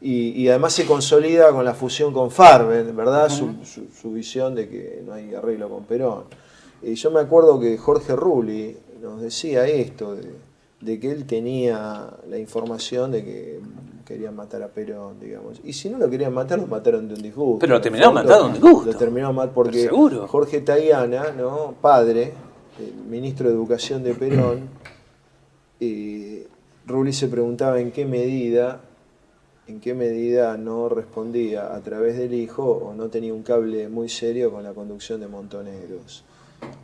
Y además se consolida con la fusión con Farben, ¿verdad? Su visión de que no hay arreglo con Perón. Yo me acuerdo que Jorge Rulli nos decía esto, de que él tenía la información de que querían matar a Perón, digamos. Y si no lo querían matar, lo mataron de un disgusto. Pero lo En el terminaron fondo, matando de un disgusto. Lo terminaron matando porque Pero seguro. Jorge Tayana, ¿no? Padre, el ministro de Educación de Perón, Rulli se preguntaba en qué medida no respondía a través del hijo o no tenía un cable muy serio con la conducción de Montoneros.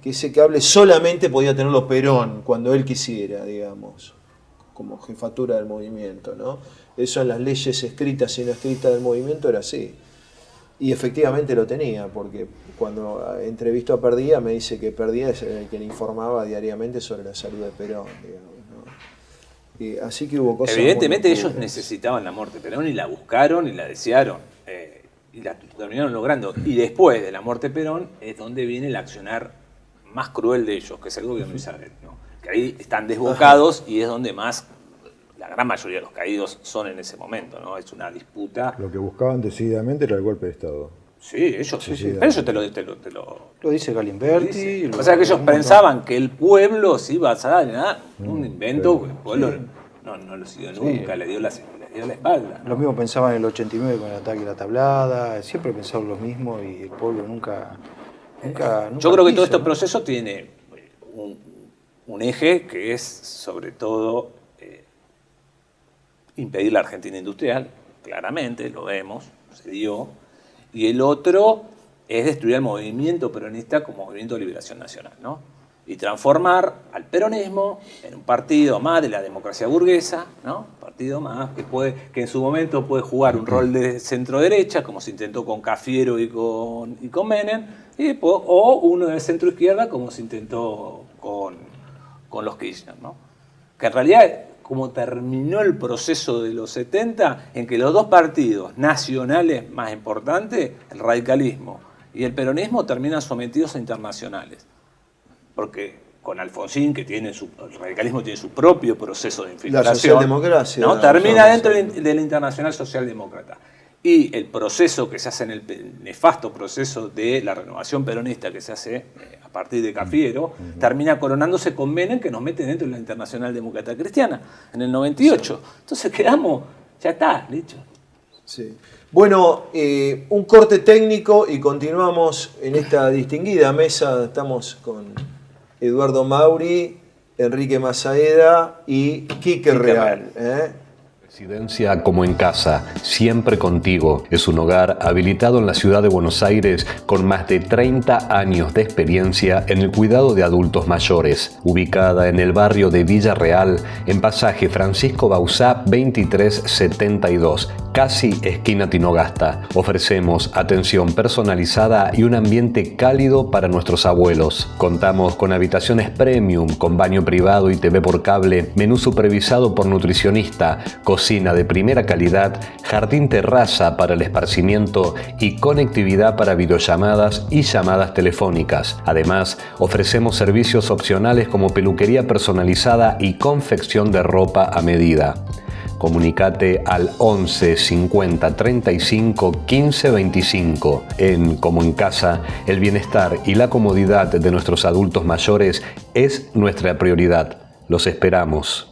Que ese cable solamente podía tenerlo Perón cuando él quisiera, digamos, como jefatura del movimiento, ¿no? Eso en las leyes escritas y no escritas del movimiento era así. Y efectivamente lo tenía, porque cuando entrevisto a Perdía me dice que Perdía es el que le informaba diariamente sobre la salud de Perón, digamos, ¿no? Y así que hubo cosas. Evidentemente muy ellos oscuras. necesitaban la muerte de Perón y la buscaron y la desearon. Y la terminaron logrando. Y después de la muerte de Perón es donde viene el accionar más cruel de ellos, que es el gobierno de Isabel, ¿no? Que ahí están desbocados y es donde más la gran mayoría de los caídos son en ese momento, ¿no? Es una disputa. Lo que buscaban decididamente era el golpe de Estado. Sí, ellos sí. Sí, Pero ellos te lo Lo dice Galimberti. dicen. lo- O sea que ellos pensaban que el pueblo se iba a dar nada, un invento, que el pueblo no lo siguió nunca, le dio la espalda. Los mismos pensaban en el 89 con el ataque a la tablada, siempre pensaron lo mismo y el pueblo nunca Yo creo que todo quiso, este ¿no? proceso tiene un un eje que es sobre todo impedir la Argentina industrial, claramente, lo vemos, se dio, y el otro es destruir el movimiento peronista como movimiento de liberación nacional, ¿no? Y transformar al peronismo en un partido más de la democracia burguesa, ¿no? Un partido más que en su momento puede jugar un rol de centro-derecha, como se intentó con Cafiero y con Menem, o uno de centro-izquierda, como se intentó con los Kirchner, ¿no? Que en realidad, como terminó el proceso de los 70, en que los dos partidos nacionales más importantes, el radicalismo y el peronismo, terminan sometidos a internacionales. Porque con Alfonsín, que el radicalismo tiene su propio proceso de infiltración, la socialdemocracia, ¿no? Termina dentro de la Internacional Socialdemócrata. Y el proceso que se hace el nefasto proceso de la renovación peronista que se hace a partir de Cafiero, termina coronándose con Menem, que nos mete dentro de la Internacional Demócrata Cristiana en el 98. Sí. Entonces quedamos, ya está, dicho. Sí. Bueno, un corte técnico y continuamos en esta distinguida mesa. Estamos con Eduardo Mauri, Enrique Masaeda y Quique Real. Residencia como en casa, siempre contigo. Es un hogar habilitado en la ciudad de Buenos Aires con más de 30 años de experiencia en el cuidado de adultos mayores. Ubicada en el barrio de Villa Real, en pasaje Francisco Bauzá 2372, casi esquina Tinogasta. Ofrecemos atención personalizada y un ambiente cálido para nuestros abuelos. Contamos con habitaciones premium, con baño privado y TV por cable, menú supervisado por nutricionista, cocina de primera calidad, jardín terraza para el esparcimiento y conectividad para videollamadas y llamadas telefónicas. Además, ofrecemos servicios opcionales como peluquería personalizada y confección de ropa a medida. Comunicate al 11 50 35 15 25. En Como en Casa, el bienestar y la comodidad de nuestros adultos mayores es nuestra prioridad. Los esperamos.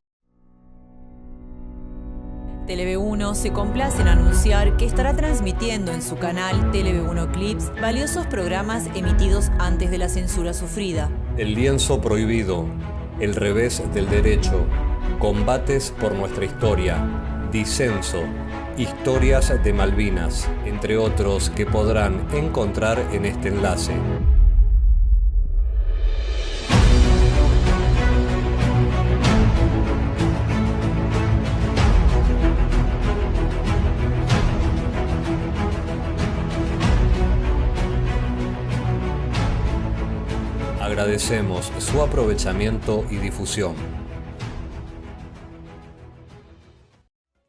TLV1 se complace en anunciar que estará transmitiendo en su canal TLV1 Clips valiosos programas emitidos antes de la censura sufrida. El lienzo prohibido, el revés del derecho, combates por nuestra historia, disenso, historias de Malvinas, entre otros que podrán encontrar en este enlace. Agradecemos su aprovechamiento y difusión.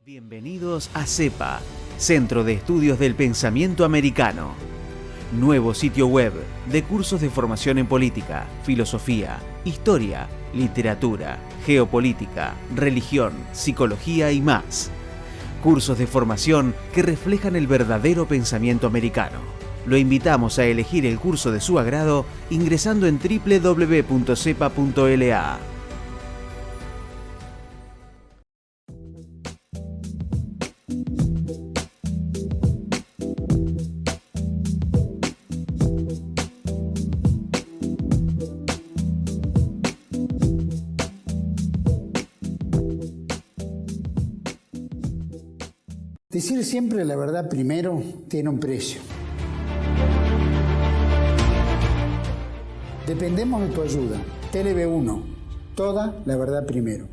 Bienvenidos a CEPA, Centro de Estudios del Pensamiento Americano. Nuevo sitio web de cursos de formación en política, filosofía, historia, literatura, geopolítica, religión, psicología y más. Cursos de formación que reflejan el verdadero pensamiento americano. Lo invitamos a elegir el curso de su agrado ingresando en www.cepa.la. Decir siempre la verdad primero tiene un precio. Dependemos de tu ayuda. TLV1, toda la verdad primero.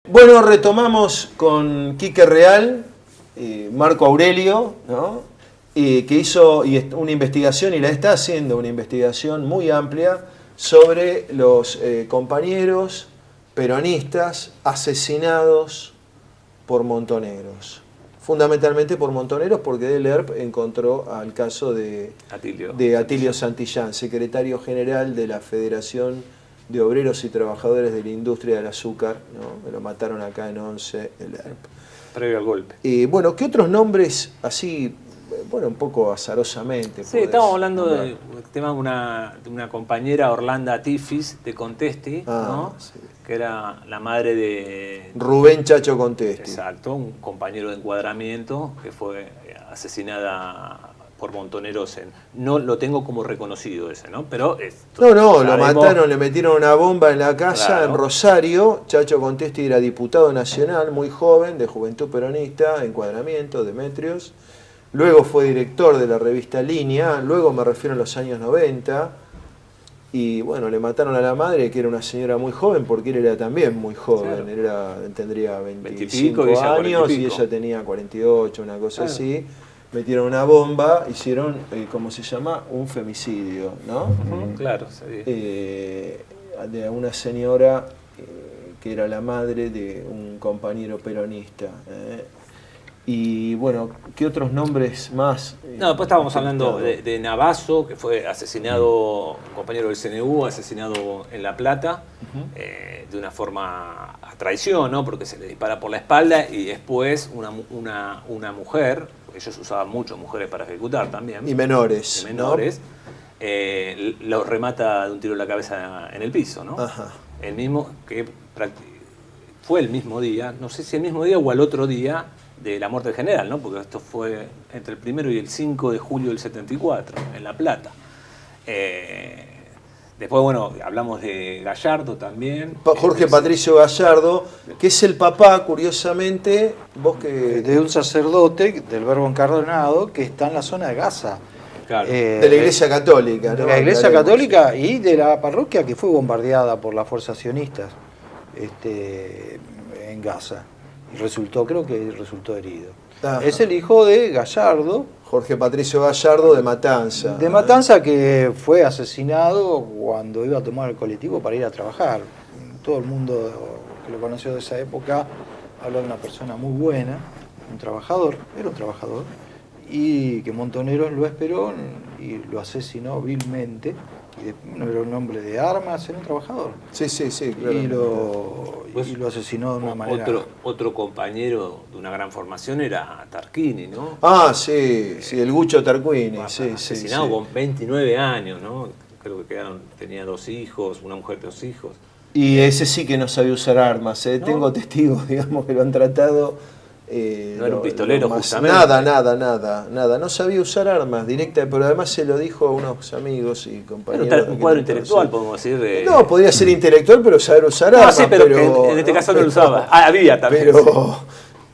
Bueno, retomamos con Quique Real, Marco Aurelio, ¿no? Que hizo una investigación, y la está haciendo, una investigación muy amplia sobre los compañeros peronistas asesinados por montoneros. Fundamentalmente por montoneros, porque Del Erp encontró al caso de Atilio Santillán, secretario general de la Federación de Obreros y Trabajadores de la Industria del Azúcar, ¿no? Me lo mataron acá en Once, el Erp. Previo al golpe. Bueno, ¿qué otros nombres así, bueno, un poco azarosamente? Sí, estamos hablando del tema de una compañera, Orlando Tifis, de Contesti, ¿no? Sí. Que era la madre de Rubén Chacho Contesti. Exacto, un compañero de encuadramiento que fue asesinada por Montoneros. No lo tengo como reconocido ese, ¿no? Pero No, lo sabemos- mataron, le metieron una bomba en la casa Claro. en Rosario. Chacho Contesti era diputado nacional, muy joven, de Juventud Peronista, Encuadramiento, Demetrios. Luego fue director de la revista Línea, luego me refiero a los años 90. Y bueno, le mataron a la madre, que era una señora muy joven, porque él era también muy joven. Claro. Él tendría 25 25 y ella 40 y años y pico. ella tenía 48, una cosa Claro. así. Metieron una bomba, hicieron, ¿cómo se llama? Un femicidio, ¿no? Ujú, claro, sí. De una señora que era la madre de un compañero peronista. Y bueno, ¿qué otros nombres más? No, después estábamos hablando afectados? de Navazo, que fue asesinado, un compañero del CNU, asesinado en La Plata, de una forma a traición, ¿no? Porque se le dispara por la espalda y después una mujer, porque ellos usaban mucho mujeres para ejecutar también. Y menores. Y menores, lo remata de un tiro en la cabeza en el piso, ¿no? Ajá. El mismo que fue el mismo día, no sé si el mismo día o al otro día de la muerte del general, ¿no? Porque esto fue entre el 1 y el 5 de julio del 74, en La Plata. Después, bueno, hablamos de Gallardo también. Jorge Patricio Gallardo, que es el papá, curiosamente, vos que... De un sacerdote del Verbo Encarnado que está en la zona de Gaza. Claro. de la Iglesia Católica, ¿no? De la Iglesia Hablaremos, Católica y de la parroquia que fue bombardeada por las fuerzas sionistas en Gaza. Y creo que resultó herido. Ajá. Es el hijo de Gallardo, Jorge Patricio Gallardo de Matanza. de Matanza, que fue asesinado cuando iba a tomar el colectivo para ir a trabajar. Todo el mundo que lo conoció de esa época habla de una persona muy buena, un trabajador, era un trabajador, y que Montoneros lo esperó y lo asesinó vilmente. Y no era un hombre de armas, era un trabajador. Sí, claro. Y lo asesinó de una manera... Otro compañero de una gran formación era Tarquini, ¿no? Ah, sí, el Gucho Tarquini, sí. Asesinado con 29 años, ¿no? Creo que tenía 2 hijos, una mujer de 2 hijos. Y ese sí que no sabía usar armas, ¿eh? ¿No? Tengo testigos, digamos, que lo han tratado... No era un pistolero, justamente. Nada. No sabía usar armas directas, pero además se lo dijo a unos amigos y compañeros. Un cuadro intelectual, podemos decir. No, podía ser intelectual, pero saber usar armas. Sí, pero en este caso no lo usaba. Había también.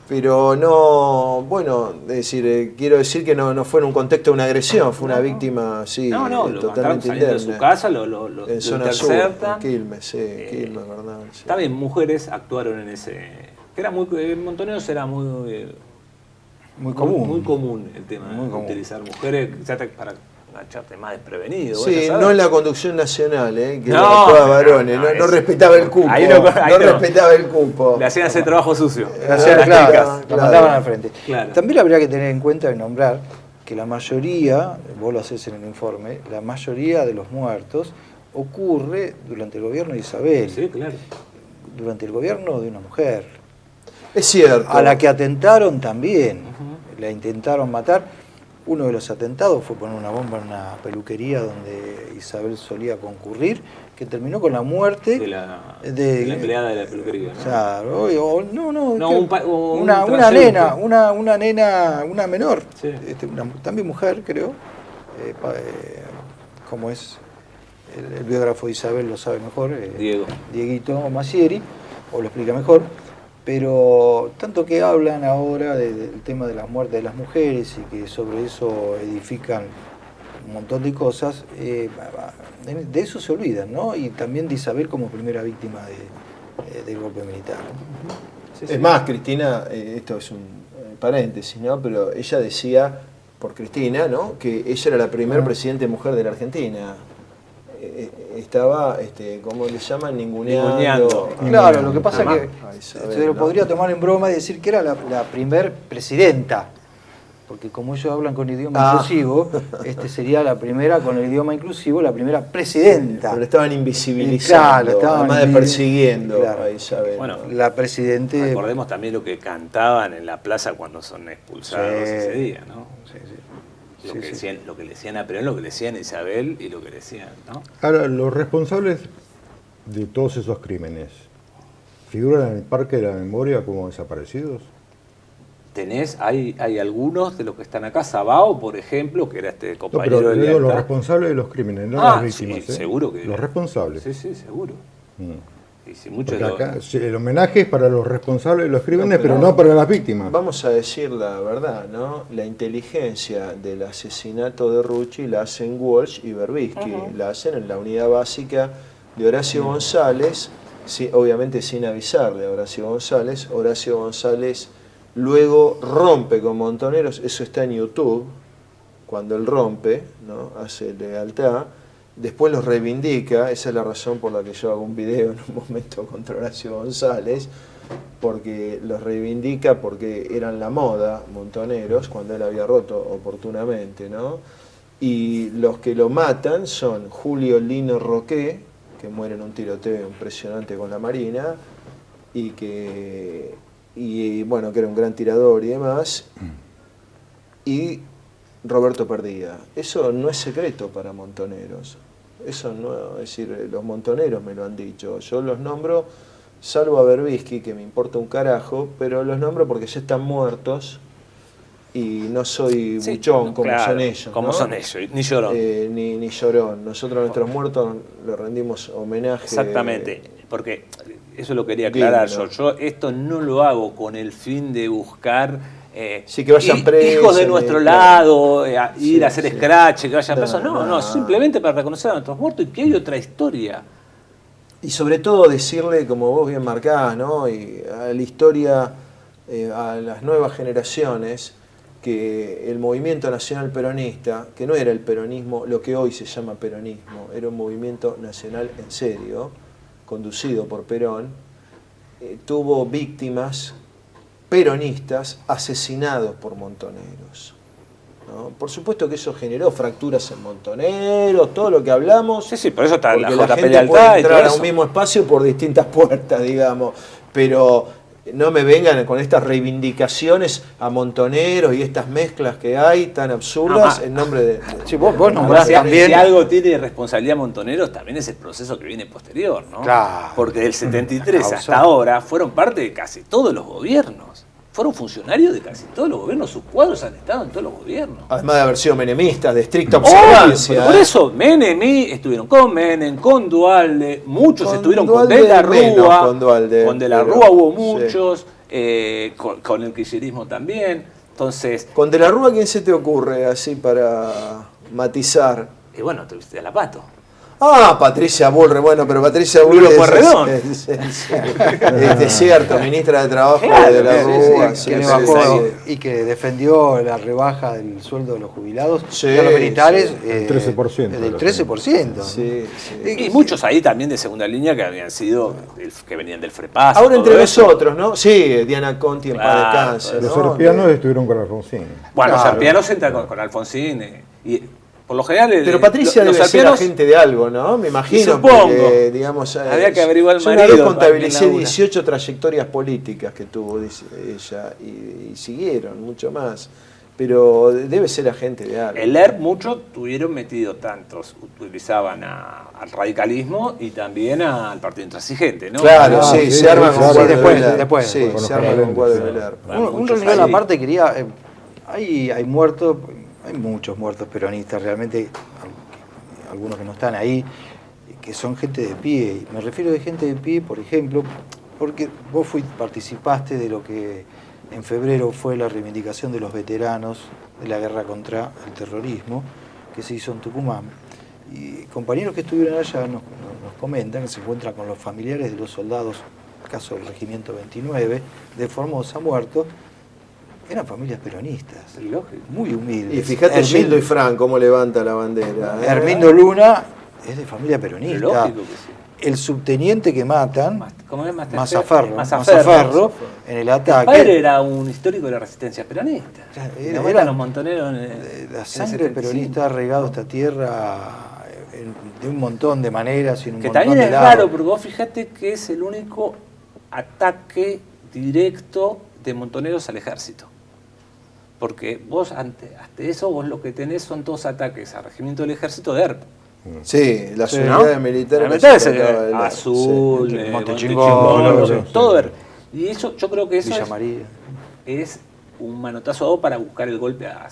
Pero no, bueno, es decir, quiero decir que no fue en un contexto de una agresión, fue una víctima, sí, lo totalmente mataron saliendo de su interna. casa, lo En zona sur, interceptan. en Quilmes, Quilmes, ¿verdad? Sí. También mujeres actuaron en ese... Que era Montoneros era muy común. Muy común el tema Muy de común. utilizar mujeres para engancharte más desprevenido. Sí, ¿sabes? no en la conducción nacional, que No, todas varones, no es- respetaba el cupo, ahí no no. respetaba el cupo. Le hacían ese trabajo sucio. Claro, la claro. mandaban al frente. Claro. También habría que tener en cuenta y nombrar que la mayoría, vos lo haces en el informe, la mayoría de los muertos ocurre durante el gobierno de Isabel, Sí, claro. durante el gobierno de una mujer, Es cierto. a la que atentaron también, la intentaron matar. Uno de los atentados fue poner una bomba en una peluquería donde Isabel solía concurrir, que terminó con la muerte De la empleada de la peluquería. ¿no? Claro, un una transeúnte. una menor, Sí. también mujer, creo, como es el biógrafo de Isabel lo sabe mejor, Dieguito Massieri, o lo explica mejor, pero tanto que hablan ahora del tema de la muerte de las mujeres y que sobre eso edifican un montón de cosas, de eso se olvidan, ¿no? Y también de Isabel como primera víctima del golpe militar. Es más, Cristina, esto es un paréntesis, ¿no? Pero ella decía, por Cristina, ¿no? Que ella era la primera presidente mujer de la Argentina. Estaba, ¿cómo le llaman? Ninguneando. Claro, lo que pasa es que a Isabel, se lo ¿no? podría tomar en broma y decir que era la primer presidenta, porque como ellos hablan con idioma inclusivo, sería la primera con el idioma inclusivo, la primera presidenta. Pero le estaban invisibilizando, Claro, además de persiguiendo claro. a Isabel. Bueno, ¿no? La presidente... Recordemos también lo que cantaban en la plaza cuando son expulsados ese día, ¿no? Sí. Lo que le decían a Perón, lo que le decían a Isabel y lo que le decían, ¿no? Ahora, los responsables de todos esos crímenes, ¿figuran en el Parque de la Memoria como desaparecidos? hay algunos de los que están acá, Sabao, por ejemplo, que era este No, compañero pero de le digo los lealtad. responsables de los crímenes, no las víctimas. Sí, seguro que... Los responsables. Sí, seguro. Y si muchos Porque acá el homenaje es para los responsables de los crímenes, pero no para las víctimas. Vamos a decir la verdad, ¿no? La inteligencia del asesinato de Rucci la hacen Walsh y Berbisky, la hacen en la unidad básica de Horacio González, sí, obviamente sin avisarle a Horacio González. Horacio González luego rompe con Montoneros, eso está en YouTube, cuando él rompe, ¿no? Hace lealtad. Después los reivindica, esa es la razón por la que yo hago un video en un momento contra Horacio González, porque los reivindica porque eran la moda Montoneros cuando él había roto oportunamente, ¿no? Y los que lo matan son Julio Lino Roqué, que muere en un tiroteo impresionante con la Marina, y bueno, que era un gran tirador y demás, y Roberto Perdida. Eso no es secreto para Montoneros. Eso no, es decir, los montoneros me lo han dicho. Yo los nombro, salvo a Berbisky, que me importa un carajo, pero los nombro porque ya están muertos y no soy buchón como claro, son ellos. Como ¿no? son ellos, ni llorón. Ni llorón. Nosotros a nuestros muertos le rendimos homenaje. Exactamente, porque eso lo quería aclarar digno. yo. Yo esto no lo hago con el fin de buscar... sí, que vayan presos, hijos de nuestro lado, ir a hacer scratch, que vayan No, presos. No, simplemente para reconocer a nuestros muertos y que hay otra historia. Y sobre todo decirle, como vos bien marcás, ¿no? Y a la historia, a las nuevas generaciones, que el movimiento nacional peronista, que no era el peronismo, lo que hoy se llama peronismo, era un movimiento nacional en serio, conducido por Perón, tuvo víctimas peronistas asesinados por Montoneros, ¿no? Por supuesto que eso generó fracturas en Montoneros, todo lo que hablamos. Sí, por eso está porque la la gente Lealtad puede y todo entrar a eso. un mismo espacio por distintas puertas, digamos, pero no me vengan con estas reivindicaciones a Montoneros y estas mezclas que hay tan absurdas en nombre de... Sí, vos nombrás Si también... algo tiene responsabilidad Montoneros, también es el proceso que viene posterior, ¿no? Claro. Porque del 73 hasta ahora fueron parte de casi todos los gobiernos. Fueron funcionarios de casi todos los gobiernos, sus cuadros han estado en todos los gobiernos. Además de haber sido menemistas, de estricta Obvio, observancia. pero por eso Menem estuvieron con Menem, con Dualde, muchos Con estuvieron Dualde con De la menos, Rúa, con Dualde, con De la pero, Rúa hubo sí. muchos, con el kirchnerismo también. Entonces, Con De la Rúa, ¿quién se te ocurre así para matizar? y bueno, tuviste a la Pato. Ah, Patricia Bullrich, bueno, pero Patricia Bullrich Pueyrredón. es cierto, ministra de Trabajo Claro, de la sí, Rúa. que le bajó y que defendió la rebaja del sueldo de los jubilados Sí, y a los militares sí. El 13%. del 13%. Sí, sí. Y muchos ahí también de segunda línea que habían sido, que venían del FREPAS. Ahora todo entre eso. nosotros, ¿no? Sí, Diana Conti en paz Claro, descanse. Los ¿no? serpianos estuvieron con Alfonsín. Bueno, Claro. Serpianos entra con Alfonsín. Y por lo general. Pero Patricia los debe ser serpianos- agente de algo, ¿no? Me imagino. Supongo. Porque, digamos, Había que averiguar el yo marido una vez para contabilicé quién labura. 18 trayectorias políticas que tuvo dice ella y siguieron mucho más. Pero debe ser agente de algo. El ERP muchos tuvieron metido tantos, utilizaban al radicalismo y también al partido intransigente, ¿no? Claro, Ah, sí, sí, se arma sí, con sí, cuadro después, de Velar. después. Sí, Con los se arma con paralelos, cuadro sí. de Velar. Un muchos renglón ahí. aparte quería... hay muertos, hay muchos muertos peronistas, realmente, algunos que no están ahí, que son gente de pie. Me refiero de gente de pie, por ejemplo, porque vos participaste de lo que en febrero fue la reivindicación de los veteranos de la guerra contra el terrorismo, que se hizo en Tucumán. Y compañeros que estuvieron allá nos comentan que se encuentran con los familiares de los soldados, el caso del Regimiento 29, de Formosa, muertos. Eran familias peronistas, Lógico. muy humildes. Y fíjate Gildo y Fran cómo levanta la bandera. Hermindo Luna es de familia peronista. Lógico que sí. El subteniente que matan, ¿Cómo es? Mazzaferro, en el El ataque, padre era un histórico de la resistencia peronista. Era- Eran los montoneros la sangre peronista ha regado esta tierra de un montón de maneras y en un Que montón también de es lados. raro, porque vos fíjate que es el único ataque directo de montoneros al ejército. Porque vos, ante eso, vos lo que tenés son todos ataques al regimiento del ejército de ERP. Sí, las Sí, unidades La militares. mitad es las- Azul, sí. Monte Monte Chingón, Chingón, sí, todo ERP. Y eso, yo creo que eso Villa María. es un manotazo dado para buscar el golpe a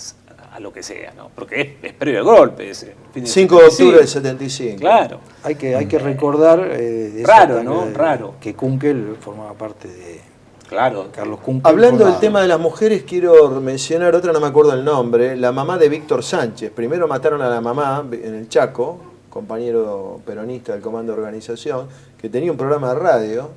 lo que sea, ¿no? Porque es previo al golpe. Ese, 5 de octubre del 75. Claro. Hay que recordar de ese Raro, ataque ¿no? Raro. Que Kunkel formaba parte de Claro. Carlos Kunkel. Hablando del tema de las mujeres, quiero mencionar otra, no me acuerdo el nombre, la mamá de Víctor Sánchez. Primero mataron a la mamá en el Chaco, compañero peronista del Comando de Organización, que tenía un programa de radio.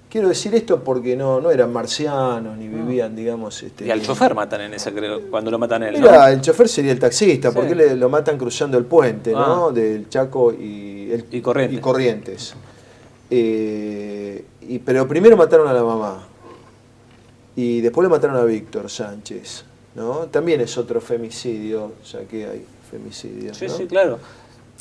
Quiero decir esto porque no eran marcianos, ni vivían, digamos... Y al chofer matan en esa, creo, cuando lo matan a él, ¿no? Mira, el chofer sería el taxista, Sí. porque lo matan cruzando el puente, ¿no? Del Chaco y Corrientes. Pero primero mataron a la mamá. Y después le mataron a Víctor Sánchez, ¿no? También es otro femicidio, ya que hay femicidios, Sí, ¿no? sí, claro.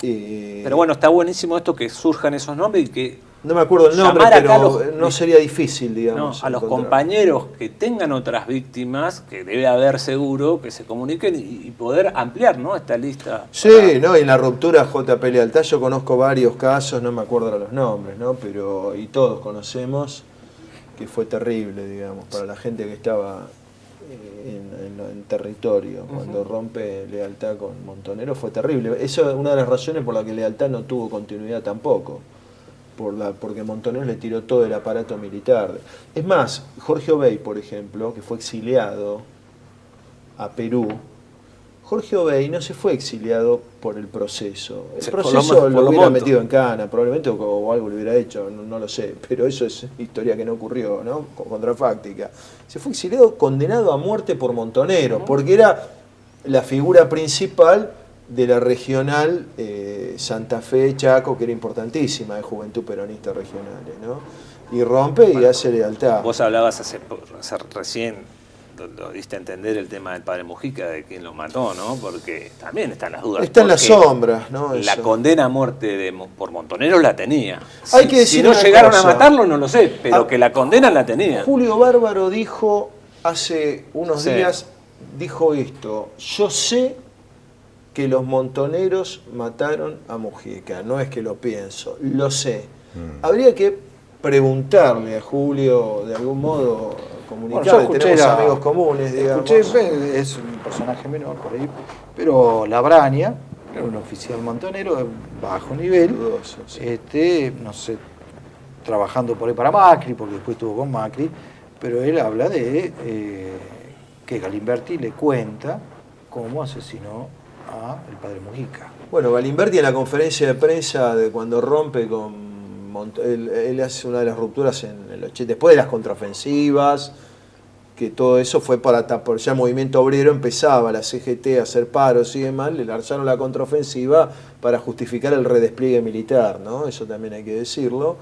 Pero bueno, está buenísimo esto que surjan esos nombres y que... No me acuerdo el nombre, llamar acá pero no sería difícil, digamos. a los encontrar. compañeros que tengan otras víctimas, que debe haber seguro, que se comuniquen y poder ampliar, ¿no? Esta lista. Sí, ¿no? Y en la ruptura JP Lealtad yo conozco varios casos, no me acuerdo ahora los nombres, ¿no? Pero, y todos conocemos que fue terrible, digamos, para la gente que estaba en territorio. Cuando rompe Lealtad con Montonero fue terrible. Eso es una de las razones por la que Lealtad no tuvo continuidad tampoco. Porque Montonero le tiró todo el aparato militar. Es más, Jorge Obey, por ejemplo, que fue exiliado a Perú, Jorge Obey no se fue exiliado por el proceso. El proceso lo hubiera metido en cana, probablemente, o algo lo hubiera hecho, no lo sé, pero eso es historia que no ocurrió, ¿no? Contrafáctica. Se fue exiliado, condenado a muerte por Montonero, porque era la figura principal de la regional Santa Fe, Chaco, que era importantísima de Juventud Peronista Regionales, ¿no? Y rompe y hace Lealtad. Vos hablabas hace recién, lo diste a entender el tema del padre Mujica, de quién lo mató, ¿no? Porque también están las dudas. Está en las sombras, ¿no? La Eso. condena a muerte por Montonero la tenía. Hay que decir si no una llegaron cosa. a matarlo, no lo sé, pero que la condena la tenía. Julio Bárbaro dijo hace unos días, dijo esto: yo sé que los montoneros mataron a Mujica, no es que lo pienso, lo sé. Habría que preguntarle a Julio, de algún modo, comunicarle, tenemos amigos comunes, digamos. Escuché, es un personaje menor por ahí, pero Labraña, era un oficial montonero de bajo nivel, Dudoso, sí. no sé, trabajando por ahí para Macri, porque después estuvo con Macri, pero él habla de que Galimberti le cuenta cómo asesinó a el padre Mujica. Bueno, Galimberti en la conferencia de prensa de cuando rompe con él hace una de las rupturas en el 80, después de las contraofensivas, que todo eso fue para ya el movimiento obrero empezaba, la CGT a hacer paros y demás, le lanzaron la contraofensiva para justificar el redespliegue militar, ¿no? Eso también hay que decirlo.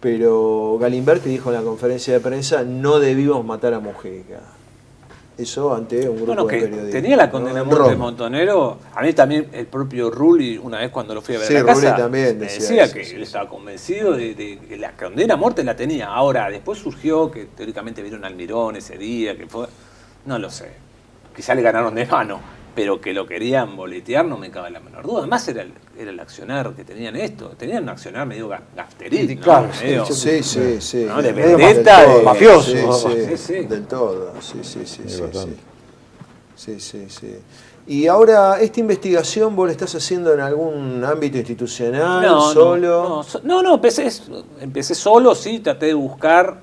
Pero Galimberti dijo en la conferencia de prensa: no debimos matar a Mujica. Eso ante un grupo de periodistas. Tenía la condena a muerte de Montonero. A mí también el propio Rulli, una vez cuando lo fui a ver a la casa, Rulli también decía eso, que sí, él estaba convencido de que la condena a muerte la tenía. Ahora, después surgió que teóricamente vieron al Mirón ese día, que fue... No lo sé. Quizá le ganaron de mano, pero que lo querían boletear no me cabe la menor duda. Además era el accionar que tenían esto. Tenían un accionar medio gafteril, ¿no? Claro, medio, sí. ¿no? De Medio vendetta, de mafioso. Sí. Del todo, sí. Y ahora, ¿esta investigación vos la estás haciendo en algún ámbito institucional, solo? No, empecé solo, sí, traté de buscar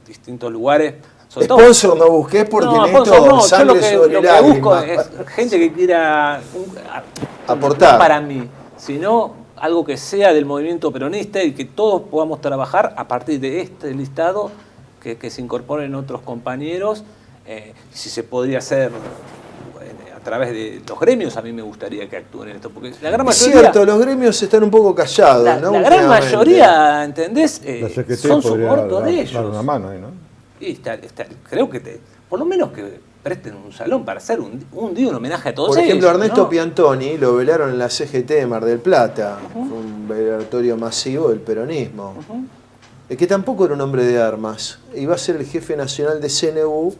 distintos lugares. Sponsor no busqué porque necesito sangre sobre lo que busco es gente que quiera aportar. No para mí, sino algo que sea del movimiento peronista y que todos podamos trabajar a partir de este listado, que se incorporen otros compañeros. Si se podría hacer a través de los gremios, a mí me gustaría que actúen en esto, porque la gran mayoría... Es cierto, los gremios están un poco callados, ¿no? La gran mayoría, ¿entendés? Son soportos de ellos. Dar una mano ahí, ¿no? Y creo que por lo menos que presten un salón para hacer un día un homenaje a todos ellos. Por ejemplo, Ernesto ¿no? Piantoni lo velaron en la CGT de Mar del Plata, un velatorio masivo del peronismo. Que tampoco era un hombre de armas, iba a ser el jefe nacional de CNU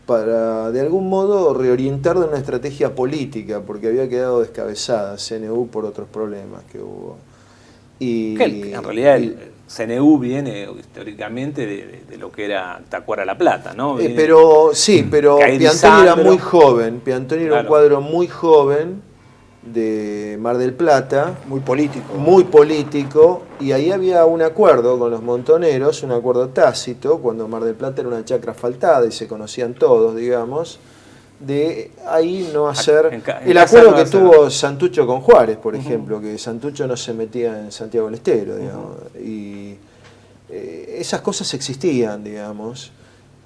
para, de algún modo, reorientar de una estrategia política, porque había quedado descabezada CNU por otros problemas que hubo. En realidad CNU viene históricamente de lo que era Tacuara La Plata, ¿no? Pero Caín Piantoni era Sandro. muy joven, Piantoni era un Claro. cuadro muy joven de Mar del Plata, Muy político. muy político, y ahí había un acuerdo con los montoneros, un acuerdo tácito, cuando Mar del Plata era una chacra asfaltada y se conocían todos, digamos, de ahí no hacer... en el casa acuerdo no que hacer. tuvo Santucho con Juárez, por ejemplo, que Santucho no se metía en Santiago del Estero, digamos, y esas cosas existían, digamos,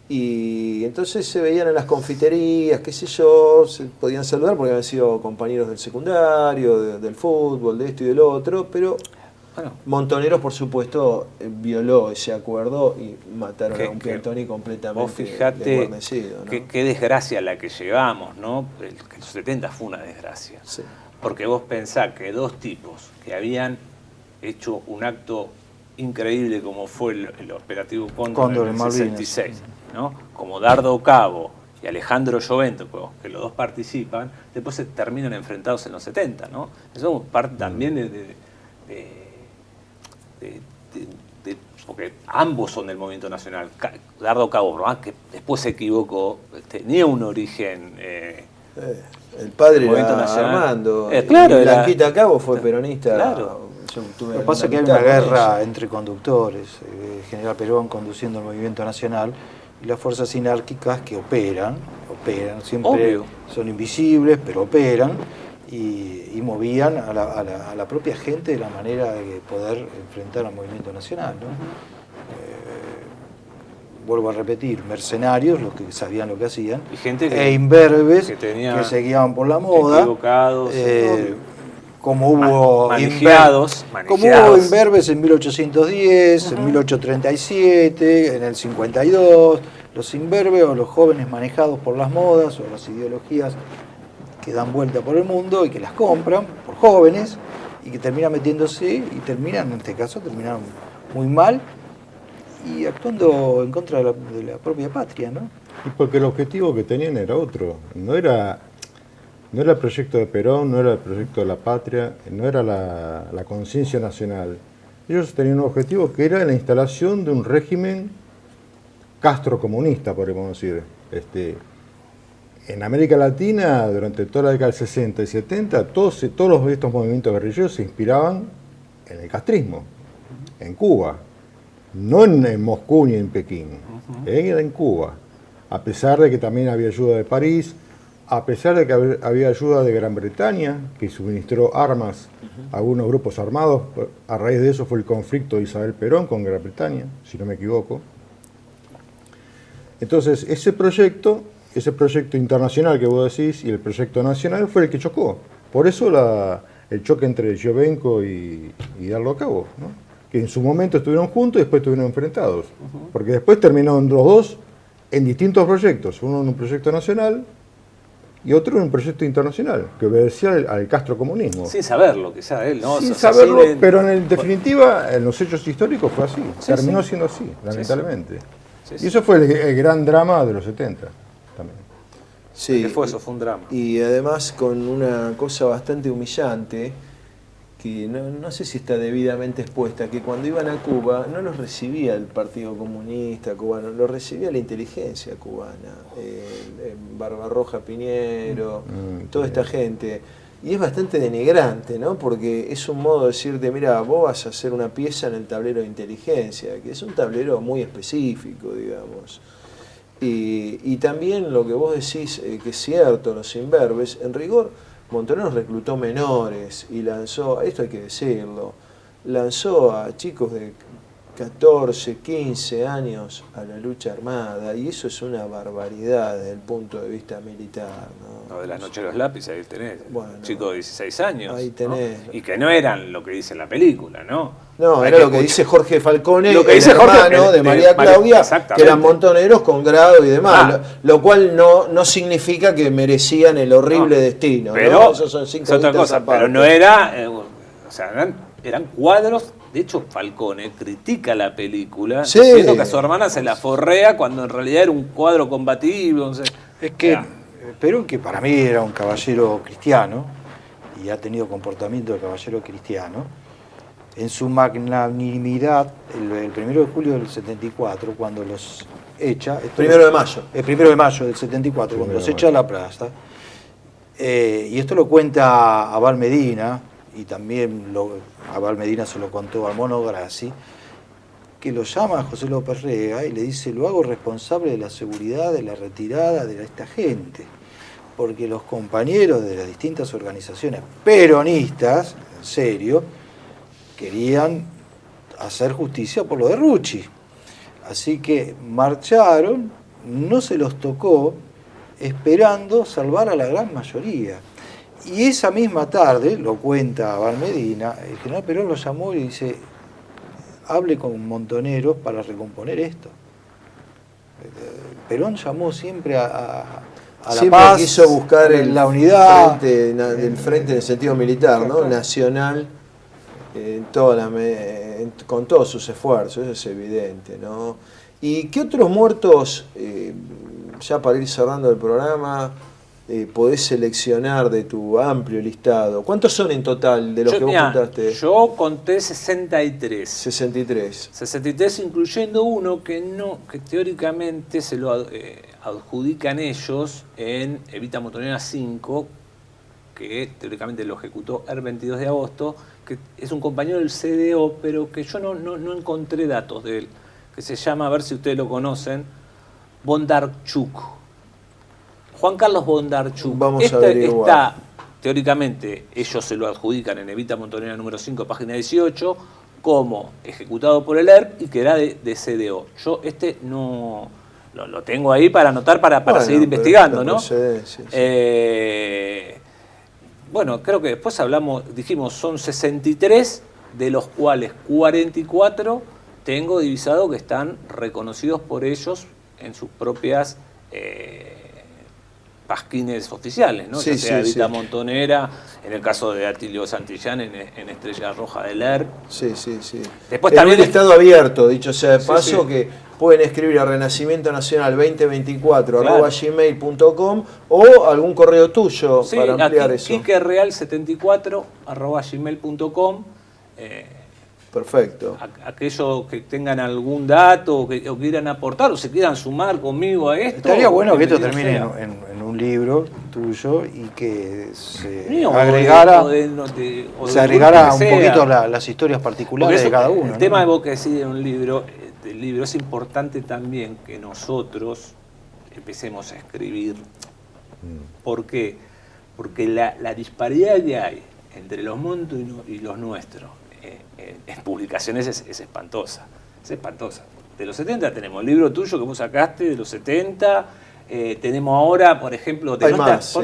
y entonces se veían en las confiterías, qué sé yo, se podían saludar porque habían sido compañeros del secundario, del fútbol, de esto y del otro, pero Bueno, Montoneros, por supuesto, violó ese acuerdo y mataron a un que Piantoni completamente vos fijate desguarnecido, ¿no? qué desgracia la que llevamos, ¿no? Que los 70 fue una desgracia. Sí. Porque vos pensás que dos tipos que habían hecho un acto increíble como fue el operativo Cóndor en el Malvinas. 66, ¿no? Como Dardo Cabo y Alejandro Llovento, que los dos participan, después se terminan enfrentados en los 70, ¿no? Eso es parte también porque ambos son del movimiento nacional. Dardo Cabo, ¿no? Que después se equivocó, tenía un origen... El padre el movimiento era nacional. Armando, Claro, y era- Blanquita Cabo fue peronista. Claro. Yo tuve Lo que pasa es que hay amistad una con guerra ella. entre conductores, General Perón conduciendo el movimiento nacional y las fuerzas sinárquicas que operan, siempre Obvio. son invisibles, pero operan y movían a la propia gente de la manera de poder enfrentar al movimiento nacional, ¿no? Vuelvo a repetir, mercenarios, los que sabían lo que hacían, Y gente que- e imberbes que tenía que seguían por la moda, equivocados, como hubo manejados, como hubo imberbes en 1810, en 1837, en el 52, los imberbes o los jóvenes manejados por las modas o las ideologías que dan vuelta por el mundo y que las compran por jóvenes y que terminan metiéndose y terminan, en este caso, terminaron muy mal y actuando en contra de la propia patria, ¿no? Y porque el objetivo que tenían era otro. No era el proyecto de Perón, no era el proyecto de la patria, no era la conciencia nacional. Ellos tenían un objetivo que era la instalación de un régimen castrocomunista, podríamos decir. En América Latina, durante toda la década del 60 y 70, todos estos movimientos guerrilleros se inspiraban en el castrismo, en Cuba. No en Moscú ni en Pekín, era en Cuba. A pesar de que también había ayuda de París, a pesar de que había ayuda de Gran Bretaña, que suministró armas a algunos grupos armados. A raíz de eso fue el conflicto de Isabel Perón con Gran Bretaña, si no me equivoco. Entonces, ese proyecto internacional que vos decís y el proyecto nacional fue el que chocó. Por eso el choque entre Lloventko y Dardo Cabo, ¿no? Que en su momento estuvieron juntos y después estuvieron enfrentados. Porque después terminaron los dos en distintos proyectos, uno en un proyecto nacional y otro en un proyecto internacional, que obedecía al castrocomunismo. Sin saber lo que sabe él, ¿no? Sin O sea, saberlo, sin- pero en definitiva, en los hechos históricos fue así. Sí, Terminó sí. siendo así, lamentablemente. Sí, Y sí. eso fue el gran drama de los 70 también. Sí, ¿Qué fue eso? Fue un drama. Y además con una cosa bastante humillante, que no sé si está debidamente expuesta, que cuando iban a Cuba no los recibía el Partido Comunista cubano, los recibía la inteligencia cubana, Barbarroja Piñero, toda esta gente. Y es bastante denigrante, ¿no? Porque es un modo de decirte, mira, vos vas a hacer una pieza en el tablero de inteligencia, que es un tablero muy específico, digamos. Y también lo que vos decís, que es cierto, los imberbes, en rigor, Montoneros reclutó menores y lanzó, esto hay que decirlo, lanzó a chicos de 14, 15 años a la lucha armada, y eso es una barbaridad desde el punto de vista militar, ¿no? Lo de la noche de los lápices, ahí tenés. Bueno, Chico de 16 años. ahí tenés. ¿no? Y que no eran lo que dice en la película, ¿no? No, Hay era lo que escuchar- dice Jorge Falcone, Lo que el dice Jorge, hermano de de María María- Claudia, exactamente. que eran montoneros con grado y demás, Ah. lo cual no significa que merecían el horrible No, destino, pero ¿no? Esos son cinco es otra ditas cosa, aparte. pero no era, o sea, eran cuadros. De hecho, Falcone critica la película, Sí. diciendo que a su hermana se la forrea cuando en realidad era un cuadro combatible. No sé. Es que Ya. Perón, que para mí era un caballero cristiano y ha tenido comportamiento de caballero cristiano, en su magnanimidad, el 1 de julio del 74, cuando los echa... Primero de mayo. El 1 de mayo del 74, cuando los echa a la plaza. Y esto lo cuenta Abal Medina, y también Abal Medina se lo contó al Mono Grassi, que lo llama a José López Rega y le dice: lo hago responsable de la seguridad, de la retirada de esta gente, porque los compañeros de las distintas organizaciones peronistas, en serio, querían hacer justicia por lo de Rucci. Así que marcharon, no se los tocó, esperando salvar a la gran mayoría. Y esa misma tarde, lo cuenta Abal Medina, el general Perón lo llamó y dice: hable con Montoneros para recomponer esto. Perón llamó siempre a la siempre paz, quiso buscar la unidad del frente en el sentido militar, ¿no? Nacional, con todos sus esfuerzos, eso es evidente, ¿no? ¿Y qué otros muertos, ya para ir cerrando el programa, podés seleccionar de tu amplio listado? ¿Cuántos son en total de los que vos contaste? Yo conté 63. 63. 63, incluyendo uno que teóricamente se lo adjudican ellos en Evita Montonera 5, que teóricamente lo ejecutó el 22 de agosto, que es un compañero del CDO, pero que yo no encontré datos de él, que se llama, a ver si ustedes lo conocen, Bondarchuk. Juan Carlos Bondarchuk. Vamos a averiguar. Está, teóricamente, ellos se lo adjudican en Evita Montonera número 5, página 18, como ejecutado por el ERP y que era de CDO. Yo no lo tengo ahí para anotar, para seguir investigando, ¿no? Sí. Bueno, creo que después dijimos, son 63, de los cuales 44 tengo divisado que están reconocidos por ellos en sus propias pasquines oficiales, ¿no? Ya sea Evita Montonera, en el caso de Atilio Santillán, en Estrella Roja del ERP. Sí. Después en también un estado abierto, dicho sea de paso, que pueden escribir a Renacimiento Nacional 2024 @gmail.com o algún correo tuyo para ampliar eso. Quiquereal74 @gmail.com. Perfecto. Aquellos que tengan algún dato o quieran aportar o se quieran sumar conmigo a esto. Estaría bueno que esto termine en un libro tuyo y que se agregara un poquito las historias particulares de cada uno. El tema de vos que decís de un libro, del libro, es importante también que nosotros empecemos a escribir. ¿Por qué? Porque la disparidad que hay entre los montos y los nuestros en publicaciones es espantosa. Es espantosa. De los 70 tenemos el libro tuyo que vos sacaste, de los 70. Tenemos ahora, por ejemplo, hay más.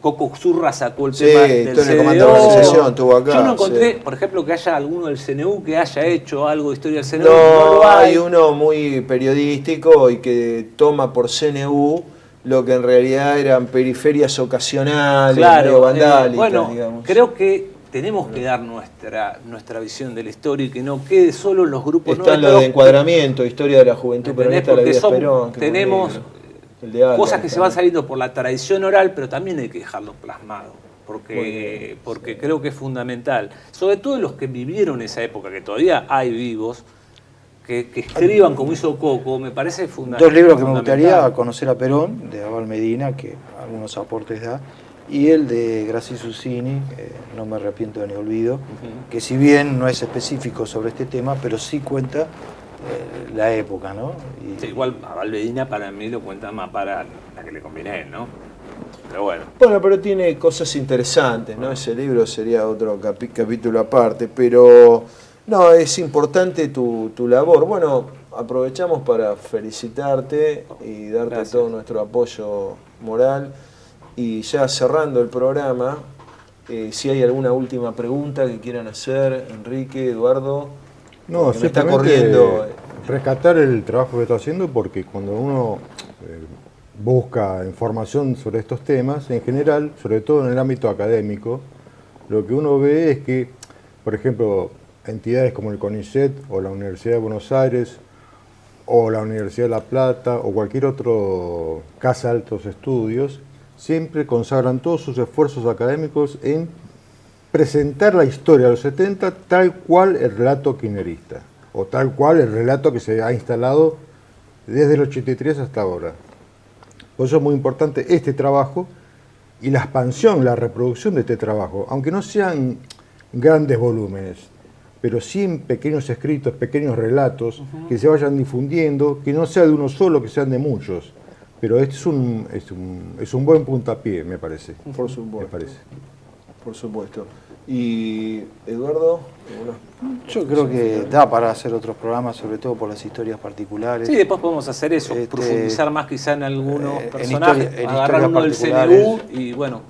Coco Zurra sacó el tema del CDO. Yo no encontré, por ejemplo, que haya alguno del CNU que haya hecho algo de historia del CNU. No lo hay uno muy periodístico y que toma por CNU lo que en realidad eran periferias ocasionales, medio vandálicas. Bueno, digamos. creo que tenemos que dar nuestra visión de la historia y que no quede solo en los grupos nuestros. Están los de encuadramiento, historia de la juventud peronista, la vida Perón. Tenemos cosas que se van saliendo por la tradición oral, pero también hay que dejarlo plasmado, porque creo que es fundamental. Sobre todo los que vivieron esa época, que todavía hay vivos, que escriban como hizo Coco, me parece fundamental. Dos libros que me gustaría conocer a Perón, de Abal Medina, que algunos aportes da, y el de Graci Susini, No me arrepiento ni olvido, que si bien no es específico sobre este tema, pero sí cuenta la época, ¿no? Igual Abal Medina para mí lo cuenta más para la que le conviene a él, ¿no? Pero bueno. Bueno, pero tiene cosas interesantes, ¿no? Ese libro sería otro capítulo aparte, pero no, es importante tu labor. Bueno, aprovechamos para felicitarte y darte todo nuestro apoyo moral. Y ya cerrando el programa, si hay alguna última pregunta que quieran hacer, Enrique, Eduardo. No, me está corriendo. Rescatar el trabajo que está haciendo, porque cuando uno busca información sobre estos temas, en general, sobre todo en el ámbito académico, lo que uno ve es que, por ejemplo, entidades como el CONICET o la Universidad de Buenos Aires o la Universidad de La Plata o cualquier otro casa de altos estudios, siempre consagran todos sus esfuerzos académicos en presentar la historia de los 70 tal cual el relato kirchnerista, o tal cual el relato que se ha instalado desde el 83 hasta ahora. Por eso es muy importante este trabajo y la expansión, la reproducción de este trabajo, aunque no sean grandes volúmenes, pero sí en pequeños escritos, pequeños relatos, que se vayan difundiendo, que no sea de uno solo, que sean de muchos. Pero este es un buen puntapié, me parece. Por supuesto. Me parece. Por supuesto. Y Eduardo, Yo creo que da para hacer otros programas, sobre todo por las historias particulares. Sí, después podemos hacer eso, profundizar más quizá en algunos personajes, en agarrar historias uno del particulares. CNU y bueno,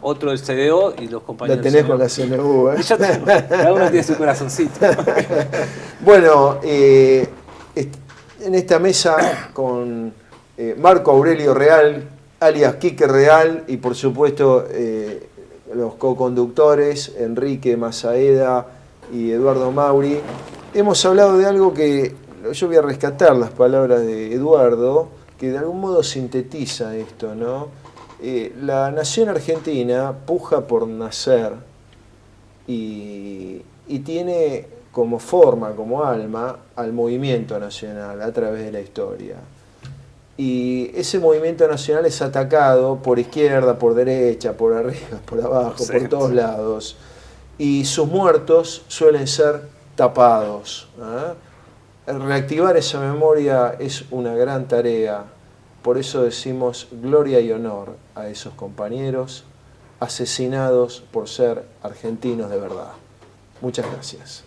otro del CDO y los compañeros. la tenés del con la CNU, ¿eh? Yo tengo, cada uno tiene su corazoncito. Bueno, en esta mesa con Marco Aurelio Real, alias Quique Real, y por supuesto los co-conductores Enrique Mazaeda y Eduardo Mauri, hemos hablado de algo que yo voy a rescatar las palabras de Eduardo, que de algún modo sintetiza esto, ¿no? La nación argentina puja por nacer y tiene como forma, como alma, al movimiento nacional a través de la historia. Y ese movimiento nacional es atacado por izquierda, por derecha, por arriba, por abajo, por todos lados. Y sus muertos suelen ser tapados. Reactivar esa memoria es una gran tarea. Por eso decimos gloria y honor a esos compañeros asesinados por ser argentinos de verdad. Muchas gracias.